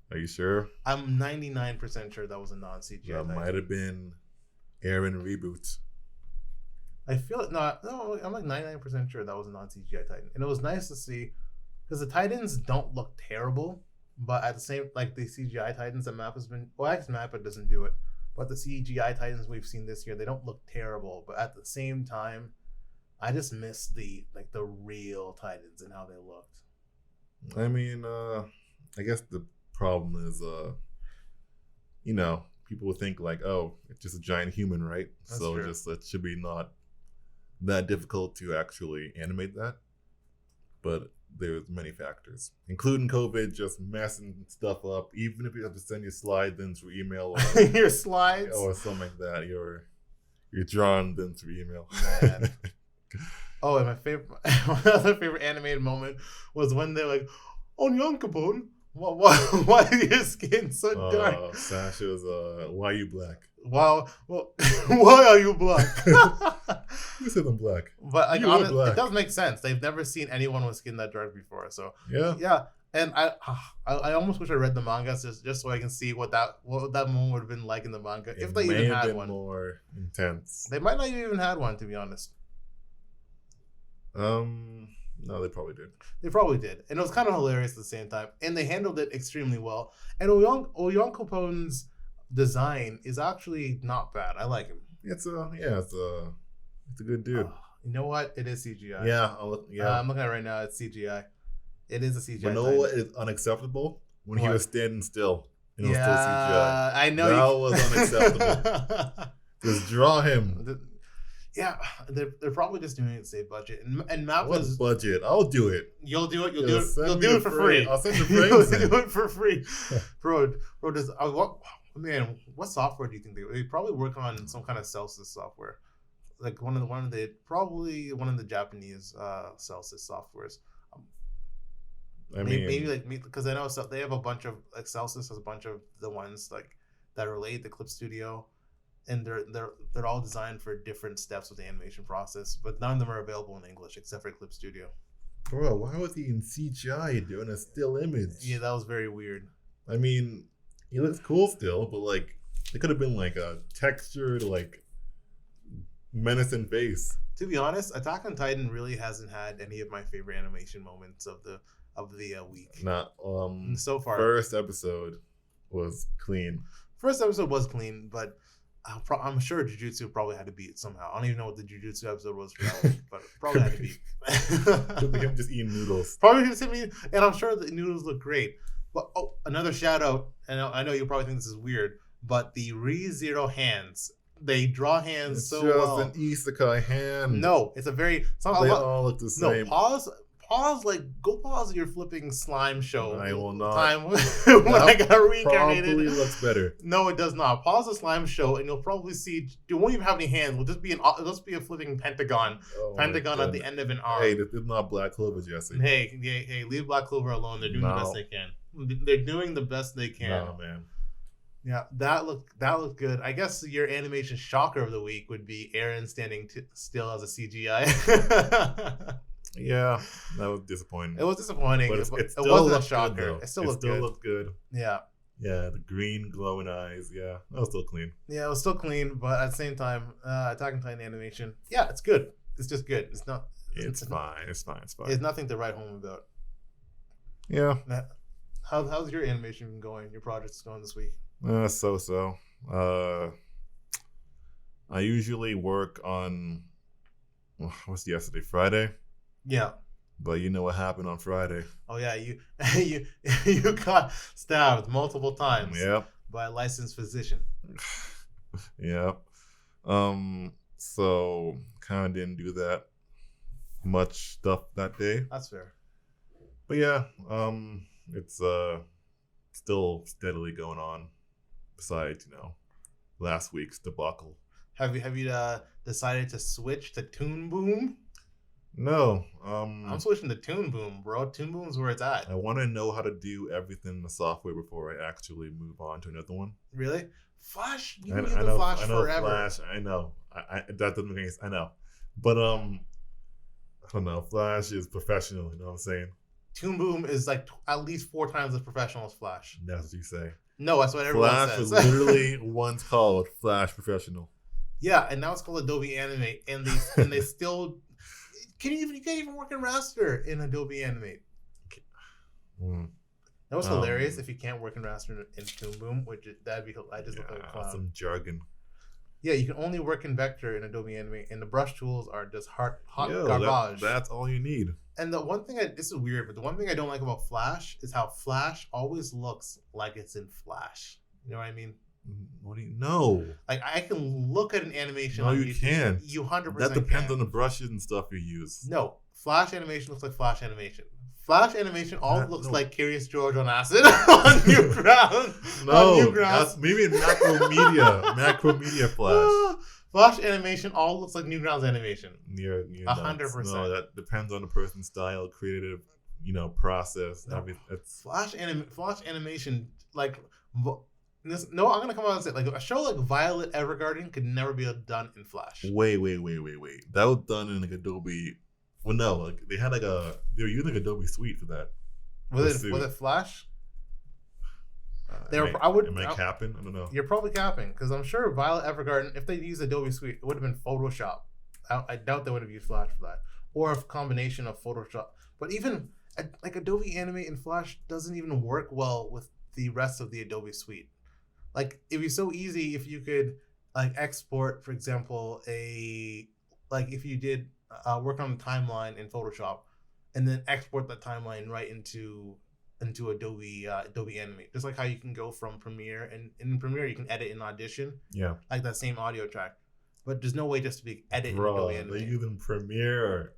are you sure? I'm 99% sure that was a non-CGI Titan. That might have been Eren reboot. I feel it. No, I'm like 99% sure that was a non-CGI Titan. And it was nice to see, because the Titans don't look terrible, but at the same, like the CGI Titans that Mappa's been, well, actually Mappa doesn't do it, but the CGI Titans we've seen this year, they don't look terrible, but at the same time, I just miss the real Titans and how they looked. I mean, I guess the problem is, people would think like, oh, it's just a giant human, right? That's so true. Just it should be not that difficult to actually animate that. But there's many factors, including COVID, just messing stuff up. Even if you have to send your slides in through email, or your slides, or something like that, you're drawing them through email. Man. Oh, and my other favorite animated moment was when they're like, "Oh, young Capone, why is your skin so dark?" Sasha's, why are you black? Wow, well, why are you black? You said I'm black. But like, honestly, it does make sense. They've never seen anyone with skin that dark before, so yeah. And I almost wish I read the manga just so I can see what that moment would have been like in the manga if they even had one. More intense. They might not even had one, to be honest. No, they probably did. They probably did, and it was kind of hilarious at the same time. And they handled it extremely well. And Oyon Capone's design is actually not bad. I like him. It's a good dude. You know what? It is CGI. Yeah, I'm looking at it right now. It's CGI. It is a CGI. But know what is unacceptable? When he was standing still. And it was still CGI. I know. That was unacceptable. Just draw him. Yeah, they're probably just doing it to save budget. And Mappa's budget? I'll do it. You'll do it. You'll do it for free. I'll send the frames. You'll do it for free, bro. Does what software do you think they probably work on? Some kind of Celsius software, like one of the Japanese Celsius softwares. Maybe like because I know they have a bunch of like Celsius has a bunch of the ones like that relate to Clip Studio. And they're all designed for different steps of the animation process, but none of them are available in English except for Clip Studio. Bro, why was he in CGI doing a still image? Yeah, that was very weird. I mean, he looks cool still, but like it could have been like a textured, like menacing face. To be honest, Attack on Titan really hasn't had any of my favorite animation moments of the week. Not so far. First episode was clean. First episode was clean, but I'm sure Jujutsu probably had to beat it somehow. I don't even know what the Jujutsu episode was for that week, but it probably had to beat. Could be him just eating noodles. Probably just him eating, and I'm sure the noodles look great. But another shout out, and I know you'll probably think this is weird, but the ReZero hands, they draw hands it's so just well. An isekai hand. No, it's a very. They all look the same. No, pause, go pause your flipping slime show. I will not. Time when I got reincarnated. Probably looks better. No, it does not. Pause the slime show, and you'll probably see. You won't even have any hands. It'll just be a flipping pentagon. Pentagon at the end of an arm. Hey, this is not Black Clover, Jesse. Hey, leave Black Clover alone. They're doing the best they can. They're doing the best they can. No, man. Yeah, that looked good. I guess your animation shocker of the week would be Eren standing still as a CGI. Yeah, that was disappointing. It was disappointing, but it wasn't a shocker. It still looked good. Yeah. Yeah, the green glowing eyes. Yeah, that was still clean. Yeah, it was still clean, but at the same time, Attack on Titan animation. Yeah, it's good. It's just good. It's not. It's fine. It's fine. It's nothing to write home about. Yeah. How's your animation going? Your project's going this week? So. I usually work on. What's yesterday? Friday. Yeah. But you know what happened on Friday? Oh yeah, you got stabbed multiple times. Yep. By a licensed physician. Yep. So kind of didn't do that much stuff that day. That's fair. But yeah, it's still steadily going on. Besides, last week's debacle. Have you decided to switch to Toon Boom? No. I'm switching to Toon Boom, bro. Toon Boom's where it's at. I want to know how to do everything in the software before I actually move on to another one. Really? Flash? You can use the Flash forever. Flash, I know. That doesn't make sense. I know. But I don't know. Flash is professional. You know what I'm saying? Toon Boom is like at least 4 times as professional as Flash. That's what you say. No, that's what everyone says. Flash was literally once called Flash Professional. Yeah, and now it's called Adobe Animate, and they still you can't even work in raster in Adobe Animate. That was hilarious if you can't work in raster in Toon Boom, that'd be I just look like a clown. Some jargon. Yeah, you can only work in vector in Adobe Animate, and the brush tools are just hot garbage. That's all you need. And the one thing this is weird, but the one thing I don't like about Flash is how Flash always looks like it's in Flash. You know what I mean? What do you know? Like I can look at an animation. No, you can't. You 100%. That depends on the brushes and stuff you use. No, Flash animation looks like Flash animation. Flash animation looks like Curious George on acid on Newgrounds. No, that's maybe in Macromedia Flash. Flash animation all looks like Newgrounds animation. You're 100%. No, that depends on the person's style, creative, process. No. Flash animation, like. No, I'm gonna come out and say like a show like Violet Evergarden could never be done in Flash. Wait. That was done in like Adobe. Well, no, like they were using Adobe Suite for that. Was it Flash? Am I capping? I don't know. You're probably capping because I'm sure Violet Evergarden, if they used Adobe Suite, it would have been Photoshop. I doubt they would have used Flash for that, or a combination of Photoshop. But even like Adobe Animate and Flash doesn't even work well with the rest of the Adobe Suite. Like it'd be so easy if you could like export, for example, if you did work on a timeline in Photoshop, and then export that timeline right into Adobe Animate. Just like how you can go from Premiere, and in Premiere you can edit in Audition. Yeah. Like that same audio track. But there's no way just to be edited in Adobe Animate. They're using Premiere.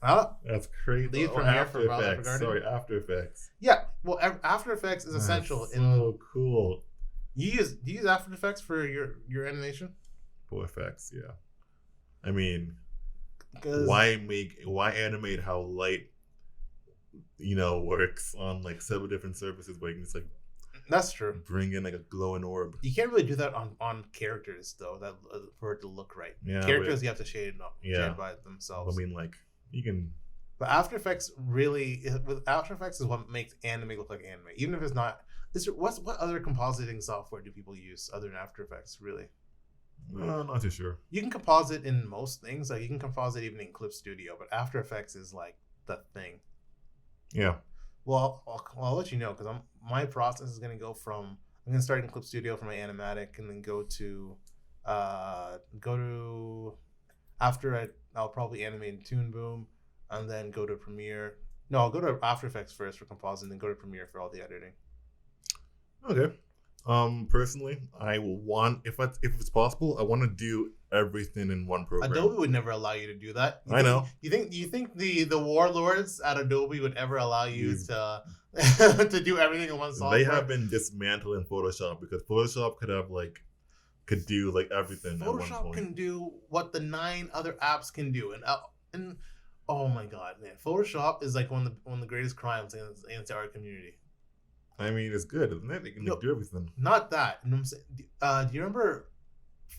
Huh? That's crazy. They use Premiere After Effects. Sorry, After Effects. Yeah. Well, After Effects is essential. So cool. Do you use After Effects for your animation? For effects, yeah. I mean, why animate how light works on like several different surfaces where you can just like that's true. Bring in like a glowing orb. You can't really do that on characters though. That for it to look right. Yeah, characters you have to shade by themselves. I mean, like you can. But After Effects is what makes anime look like anime, even if it's not. What other compositing software do people use other than After Effects? Really? Not too sure. You can composite in most things. Like you can composite even in Clip Studio, but After Effects is like the thing. Yeah. Well, I'll let you know because my process is gonna go from I'm gonna start in Clip Studio for my animatic and then go to after I'll probably animate in Toon Boom and then go to Premiere. No, I'll go to After Effects first for composite and then go to Premiere for all the editing. Okay. Personally, I will want if it's possible, I want to do everything in one program. Adobe would never allow you to do that. I know. Do you think the warlords at Adobe would ever allow you to to do everything in one software? They have been dismantled in Photoshop because Photoshop could do like everything. Photoshop can do what the 9 other apps can do, and oh my god, man, Photoshop is like one of the greatest crimes against our community. I mean, it's good, isn't it? They can do everything. Not that. You know what I'm saying? Do you remember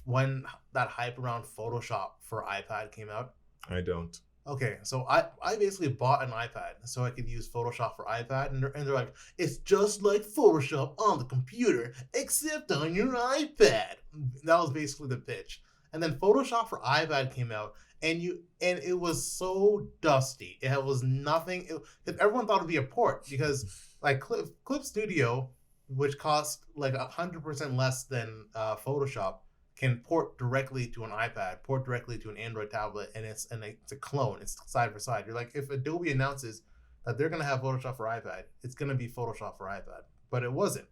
when that hype around Photoshop for iPad came out? I don't. Okay, so I basically bought an iPad so I could use Photoshop for iPad, and they're like, it's just like Photoshop on the computer, except on your iPad. That was basically the pitch. And then Photoshop for iPad came out, and it was so dusty. It was nothing. Everyone thought it'd be a port because like Clip Studio, which costs like 100% less than Photoshop, can port directly to an iPad, port directly to an Android tablet, and it's a clone. It's side for side. You're like, if Adobe announces that they're gonna have Photoshop for iPad, it's gonna be Photoshop for iPad. But it wasn't.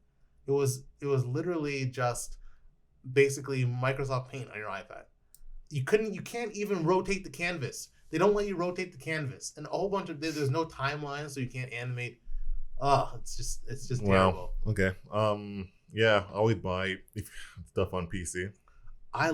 It was literally just basically Microsoft Paint on your iPad. You can't even rotate the canvas. They don't let you rotate the canvas, and a whole bunch of there's no timeline, so you can't animate. It's just terrible. Okay. Yeah, I always buy stuff on PC.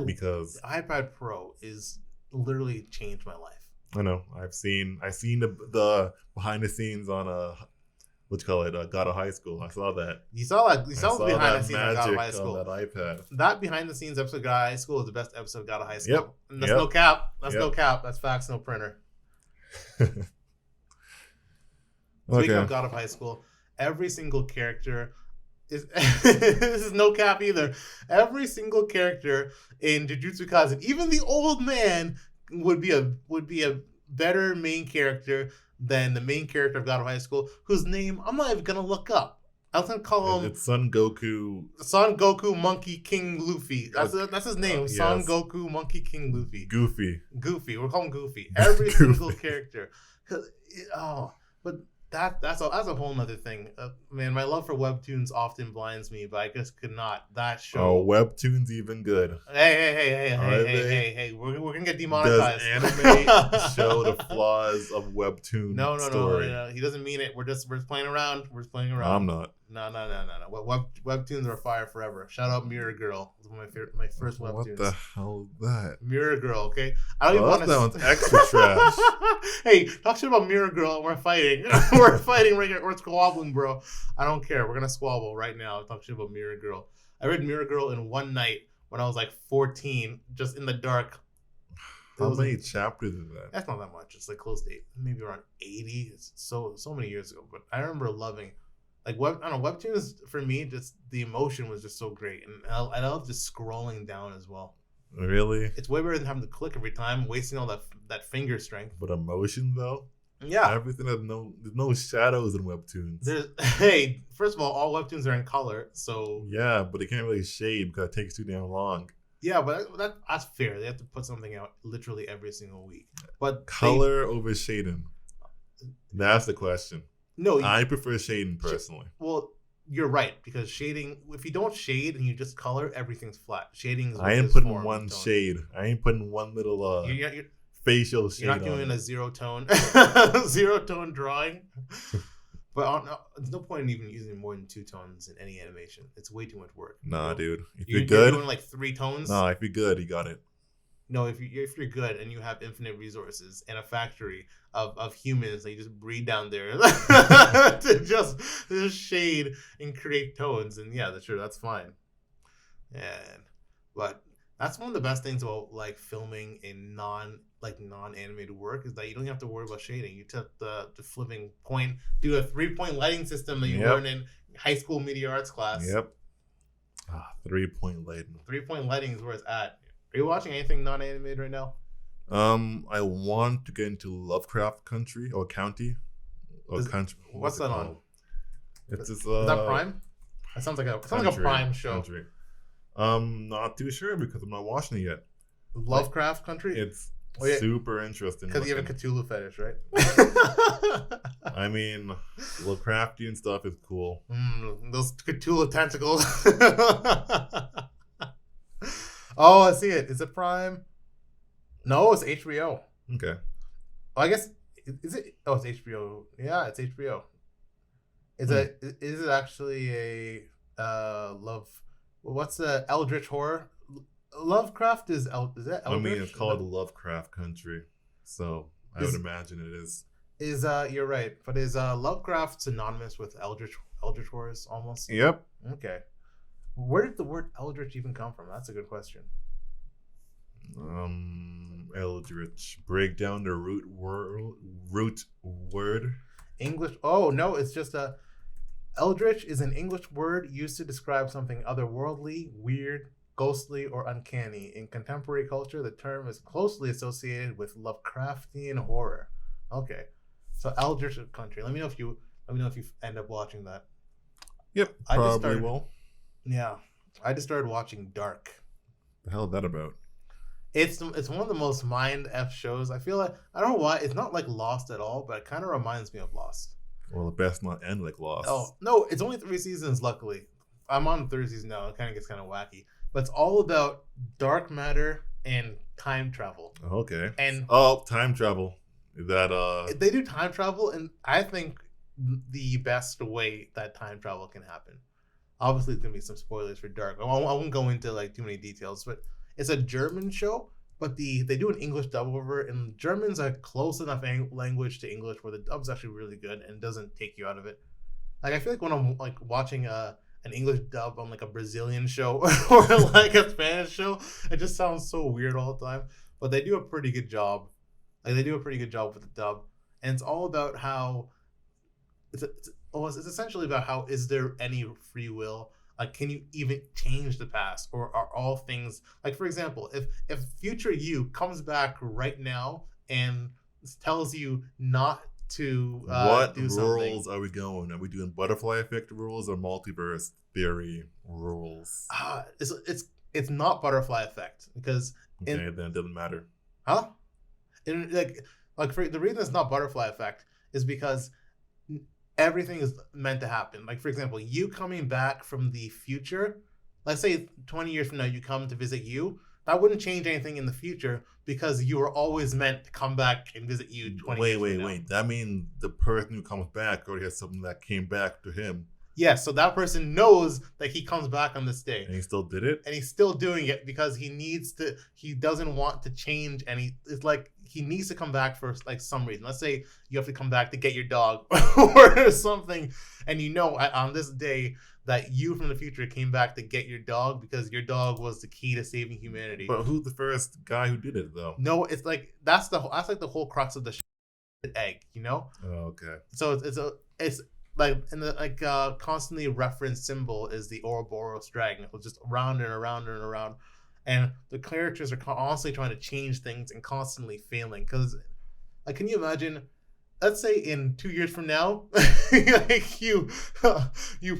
Because the iPad Pro is literally changed my life. I know. I've seen the behind the scenes on God of High School. I saw that. You saw the behind the scenes on God of High School. On that iPad. That behind the scenes episode of God of High School is the best episode of God of High School. Yep. And that's no cap. That's no cap. That's facts, no printer. Speaking of God of High School, every single character is this is no cap either. Every single character in Jujutsu Kaisen, even the old man, would be a better main character than the main character of God of High School, whose name I'm not even gonna look up. I was gonna call him. It's Son Goku. Son Goku Monkey King Luffy. That's his name. Yes. Son Goku Monkey King Luffy. Goofy. We're calling him Goofy. Every single character. But that's a whole nother thing. Man, my love for Webtoons often blinds me, but I just could not. That show. Oh, Webtoons even good. Hey. We're gonna get demonetized. Does anime show the flaws of Webtoon? No. He doesn't mean it. We're just playing around. I'm not. No. Webtoons are fire forever. Shout out Mirror Girl. It was my first Webtoons. What the hell is that? Mirror Girl, okay? I don't even want to. That sounds extra trash. Hey, talk shit about Mirror Girl and we're fighting. We're fighting right here. We're squabbling, bro. I don't care. We're gonna squabble right now. Talk shit about Mirror Girl. I read Mirror Girl in one night when I was like 14, just in the dark. How many chapters is that? That's not that much. It's like close to maybe around 80. It's so many years ago. But I remember loving. Like Webtoons for me, just the emotion was just so great, and I love just scrolling down as well. Really, it's way better than having to click every time, wasting all that finger strength. But emotion though, yeah, everything has there's no shadows in Webtoons. First of all Webtoons are in color, so yeah, but they can't really shade because it takes too damn long. Yeah, but that's fair. They have to put something out literally every single week. But color over shading, that's the question. No, I prefer shading personally. Well, you're right, because shading, if you don't shade and you just color, everything's flat. Shading is I ain't putting one shade. I ain't putting one little you're facial shade. You're not doing a zero tone drawing. But there's no point in even using more than 2 tones in any animation. It's way too much work. Nah, dude. If you're good, doing like 3 tones. Nah, if you're good, you got it. No, if you're good and you have infinite resources and a factory of humans that you just breed down there to just shade and create tones, and yeah, that's fine. But that's one of the best things about like filming a non-animated work is that you don't have to worry about shading. You took the flipping point, do a 3-point lighting system that you learn in high school media arts class. Yep. 3-point lighting. 3-point lighting is where it's at. Are you watching anything non-animated right now? I want to get into Lovecraft Country or County or Country. What's that on? It's this, is that Prime? That sounds like a Prime show. Country. Not too sure because I'm not watching it yet. Lovecraft Country? It's super interesting. Because you have a Cthulhu fetish, right? I mean, Lovecraftian stuff is cool. Those Cthulhu tentacles. Oh, I see it. Is it Prime? No, it's HBO. Okay. Oh, I guess is it? Oh, it's HBO. Yeah, it's HBO. Is it actually a love? What's the Eldritch horror? Lovecraft is that Eldritch? I mean, it's called Lovecraft Country, so I would imagine it is. You're right, but is Lovecraft synonymous with Eldritch horrors almost? Yep. Okay. Where did the word Eldritch even come from? That's a good question. Eldritch. Break down the root word. English. Oh no, it's just a. Eldritch is an English word used to describe something otherworldly, weird, ghostly, or uncanny. In contemporary culture, the term is closely associated with Lovecraftian horror. Okay, so Eldritch Country. Let me know if you end up watching that. Yep, probably will. Yeah, I just started watching Dark. The hell is that about? It's one of the most mind F shows. I feel like I don't know why it's not like Lost at all, but it kind of reminds me of Lost. Well, the best not end like Lost. Oh no, it's only 3 seasons. Luckily, I'm on the 3rd season now. It kind of gets kind of wacky, but it's all about dark matter and time travel. Okay. And time travel. That they do time travel, and I think the best way that time travel can happen. Obviously, it's gonna be some spoilers for Dark. I won't go into like too many details, but it's a German show. But they do an English dub over it, and German's a close enough language to English where the dub's actually really good and doesn't take you out of it. Like I feel like when I'm like watching an English dub on like a Brazilian show or like a Spanish show, it just sounds so weird all the time. But they do a pretty good job. Like they do a pretty good job with the dub, and it's all about how it's essentially about how is there any free will? Like, can you even change the past, or are all things like, for example, if future you comes back right now and tells you not to what do something. rules are we going? Are we doing butterfly effect rules or multiverse theory rules? It's not butterfly effect because then it doesn't matter. Huh? And like for the reason it's not butterfly effect is because everything is meant to happen. Like for example, you coming back from the future, let's say 20 years from now you come to visit you, that wouldn't change anything in the future because you were always meant to come back and visit you 20 years from now. Wait. That means the person who comes back already has something that came back to him. Yes, so that person knows that he comes back on this day. And he still did it? And he's still doing it because he doesn't want to change it's like he needs to come back for like some reason. Let's say you have to come back to get your dog or something, and you know on this day that you from the future came back to get your dog because your dog was the key to saving humanity. But who's the first guy who did it though? No, it's like that's like the whole crux of the egg, you know? Oh, okay. So it's like in the constantly referenced symbol is the Ouroboros dragon. It was just around and around and around, and the characters are constantly trying to change things and constantly failing. Because, like, can you imagine? Let's say in 2 years from now, like you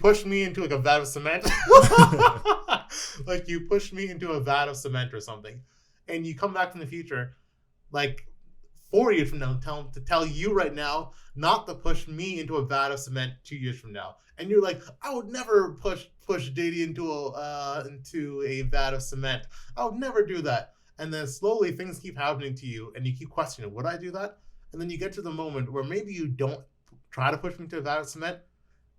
push me into like a vat of cement, like you push me into a vat of cement or something, and you come back from the future, like 4 years from now, to tell you right now not to push me into a vat of cement 2 years from now, and you're like, I would never push Didi into a vat of cement. I would never do that. And then slowly things keep happening to you, and you keep questioning, would I do that? And then you get to the moment where maybe you don't try to push me into a vat of cement,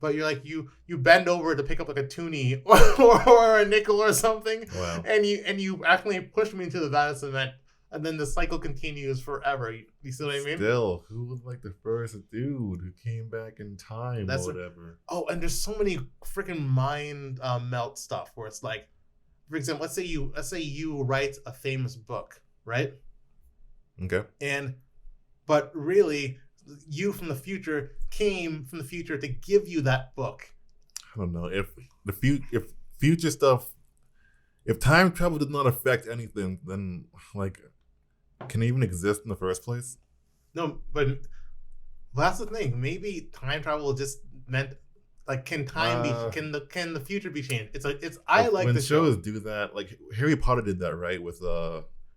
but you're like you bend over to pick up like a toonie or a nickel or something, wow. and you actually push me into the vat of cement. And then the cycle continues forever. You see what I mean? Still, who was like the first dude who came back in time or whatever? And there's so many freaking mind melt stuff where it's like, for example, let's say you write a famous book, right? Okay. But really, you from the future came from the future to give you that book. I don't know if future stuff, if time travel does not affect anything, then like. Can it even exist in the first place? No, but that's the thing. Maybe time travel just meant like can the future be changed? It's like when shows do that. Like Harry Potter did that, right? With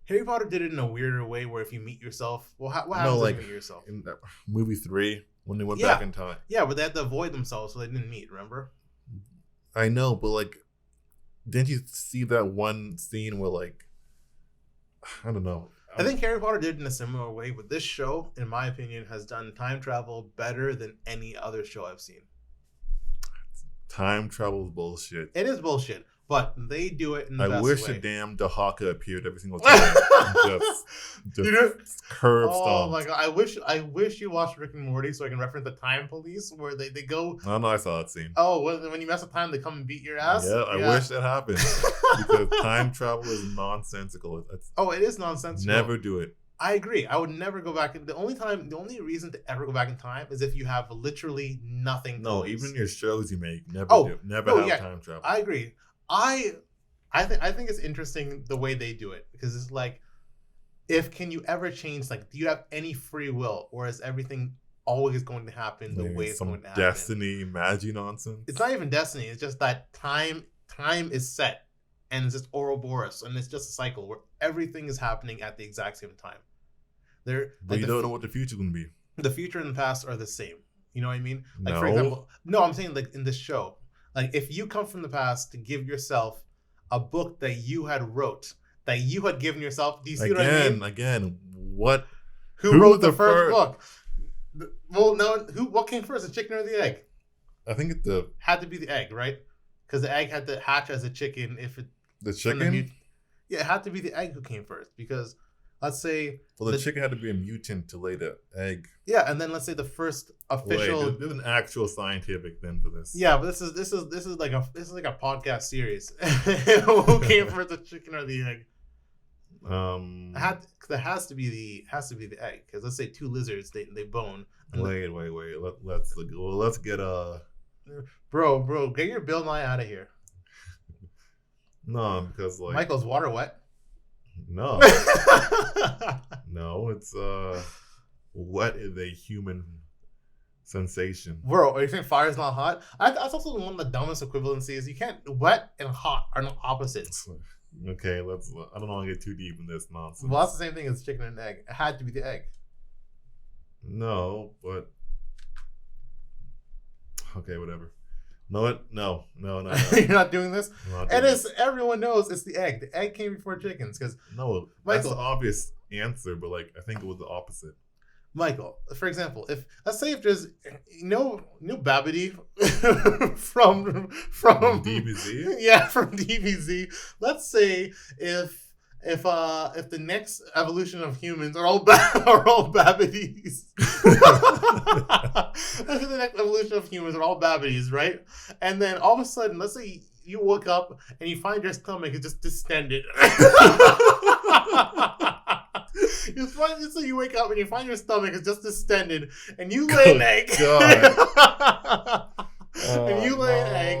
Harry Potter did it in a weirder way where if you meet yourself, what happens if you meet yourself? In movie 3 when they went back in time. Yeah, but they had to avoid themselves so they didn't meet. Remember? I know, but like, didn't you see that one scene where like, I don't know. I think Harry Potter did it in a similar way, but this show, in my opinion, has done time travel better than any other show I've seen. Time travel is bullshit. It is bullshit, but they do it in the best way. I wish a damn Dahaka appeared every single time. just curb stomped. Oh my god! I wish you watched Rick and Morty so I can reference the time police where they go. Oh no, I saw that scene. Oh, when you mess up time, they come and beat your ass. Yeah, I wish that happened because time travel is nonsensical. It is nonsensical. Never do it. I agree. I would never go back. The only reason to ever go back in time is if you have literally nothing. No, even your shows you make never have time travel. I agree. I think it's interesting the way they do it because it's like, can you ever change? Like, do you have any free will, or is everything always going to happen the way it's going to happen? Destiny, magic nonsense. It's not even destiny. It's just that time is set, and it's just Ouroboros, and it's just a cycle where everything is happening at the exact same time. But you don't know what the future is going to be. The future and the past are the same. You know what I mean? Like, no. For example, no, I'm saying like in this show, like if you come from the past to give yourself a book that you had wrote, that you had given yourself. Do you see what I mean? Again, what? Who wrote the first book? Well, no. What came first, the chicken or the egg? I think it had to be the egg, right? Because the egg had to hatch as a chicken. The chicken? Yeah, it had to be the egg who came first. Because let's say... Well, the chicken had to be a mutant to lay the egg. Yeah, and then let's say the first official... Wait, there's an actual scientific thing for this. Yeah, but this is like a podcast series. Who came first, the chicken or the egg? There has to be the egg. Because let's say two lizards, they bone. Wait. Let's get Bro, get your Bill Nye out of here. No, because like Michael's water wet. No. No, it's what is a human sensation? Bro, are you saying fire's not hot? That's also one of the dumbest equivalencies. You can't. Wet and hot are not opposites. Okay, I don't want to get too deep in this nonsense. Well, that's the same thing as chicken and egg. It had to be the egg. No, but okay, whatever. No. You're not doing this? Everyone knows it's the egg. The egg came before chickens. Because no, that's the obvious answer, but like I think it was the opposite. Michael, for example, let's say there's no Babidi from DBZ? Yeah, from DBZ. Let's say if the next evolution of humans are all Babidis. Let's say the next evolution of humans are all Babidis, right? And then all of a sudden, let's say you woke up and you find your stomach is just distended. So you wake up and you find your stomach is just distended, and you lay an egg. And you lay an egg.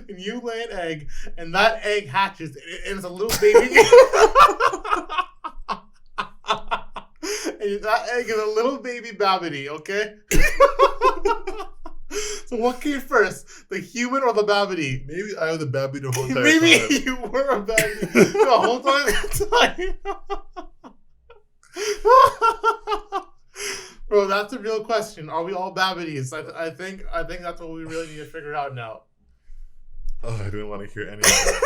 And you lay an egg, and that egg hatches, and it's a little baby. And that egg is a little baby Babidi, okay? So what came first, the human or the Babidi? Maybe I was a Babidi the whole time. Maybe you were a Babidi the whole time. Bro, that's a real question. Are we all Babidis? I think that's what we really need to figure out now. Oh, I didn't want to hear any of that.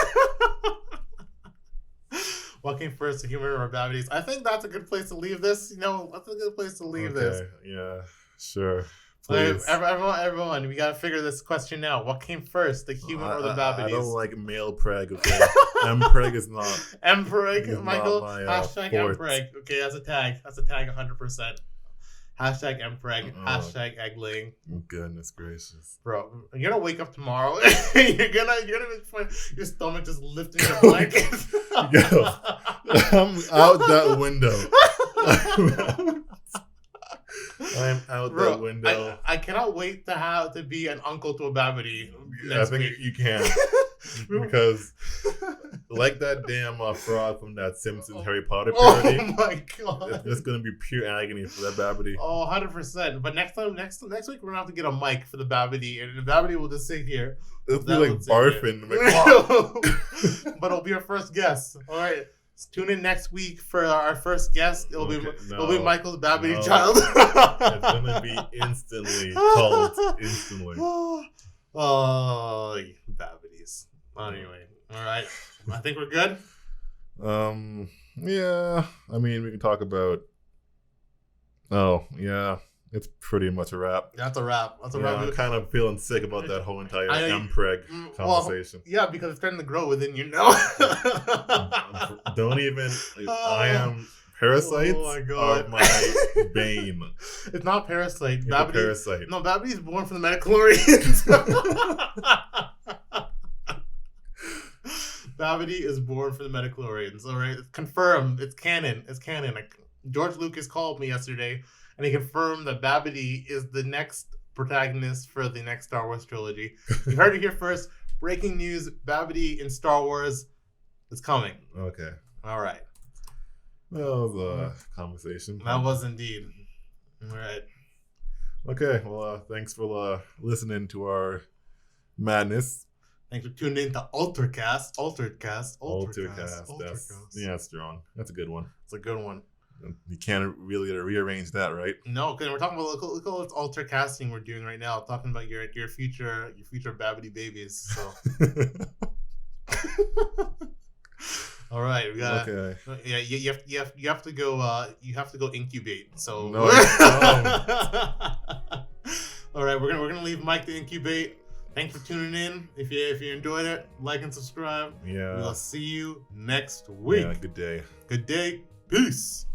What came first, the human or Babidis? I think that's a good place to leave this. That's a good place to leave this. Yeah, sure. Please. Everyone, we gotta figure this question out. What came first, the human or the Babidis? I don't like male preg, okay? Mpreg is not. Mpreg, Michael. Not my, hashtag Mpreg. Okay, that's a tag. That's a tag 100%. Hashtag Mpreg. Hashtag egg laying. Goodness gracious. Bro, you're gonna wake up tomorrow. you're gonna find your stomach just lifting your blanket. Yo, I'm out that window. I'm out that window. I cannot wait to be an uncle to a Babidi. I think you can. Because like that damn fraud from that Simpsons Harry Potter parody. Oh my god. It's going to be pure agony for that Babidi. Oh, 100%. But next week we're going to have to get a mic for the Babidi, and the Babidi will just sit here. It'll be like barfing. But it'll be our first guest. All right. Tune in next week for our first guest. It'll be Michael's Babidi child. It's gonna be instantly cult. Instantly. Oh, Babidis. Anyway, all right. I think we're good. Yeah. I mean, we can talk about. Oh, yeah. It's pretty much a wrap. That's a wrap. I'm kind of feeling sick about that whole entire Mpreg conversation. Yeah, because it's starting to grow within you. Don't even. I am. Parasites are my bane. It's not parasite. It's a parasite. No, Babidi is born from the metachlorians. Babidi is born from the metachlorians. All right, it's confirmed. It's canon. Like, George Lucas called me yesterday, and he confirmed that Babidi is the next protagonist for the next Star Wars trilogy. You heard it here first. Breaking news: Babidi in Star Wars is coming. Okay. All right. That was a conversation. That was indeed. All right. Okay. Well, thanks for listening to our madness. Thanks for tuning in to Altercast. Altercast. Yeah, it's strong. That's a good one. It's a good one. You can't really rearrange that, right? No, because we're talking about look all this Altercasting we're doing right now. Talking about your future Babidi babies. So. All right, we got. Okay. Yeah, you have to go. You have to go incubate. So. No. All right, we're gonna leave Mike to incubate. Thanks for tuning in. If you enjoyed it, like and subscribe. Yeah. We'll see you next week. Yeah. Good day. Good day. Peace.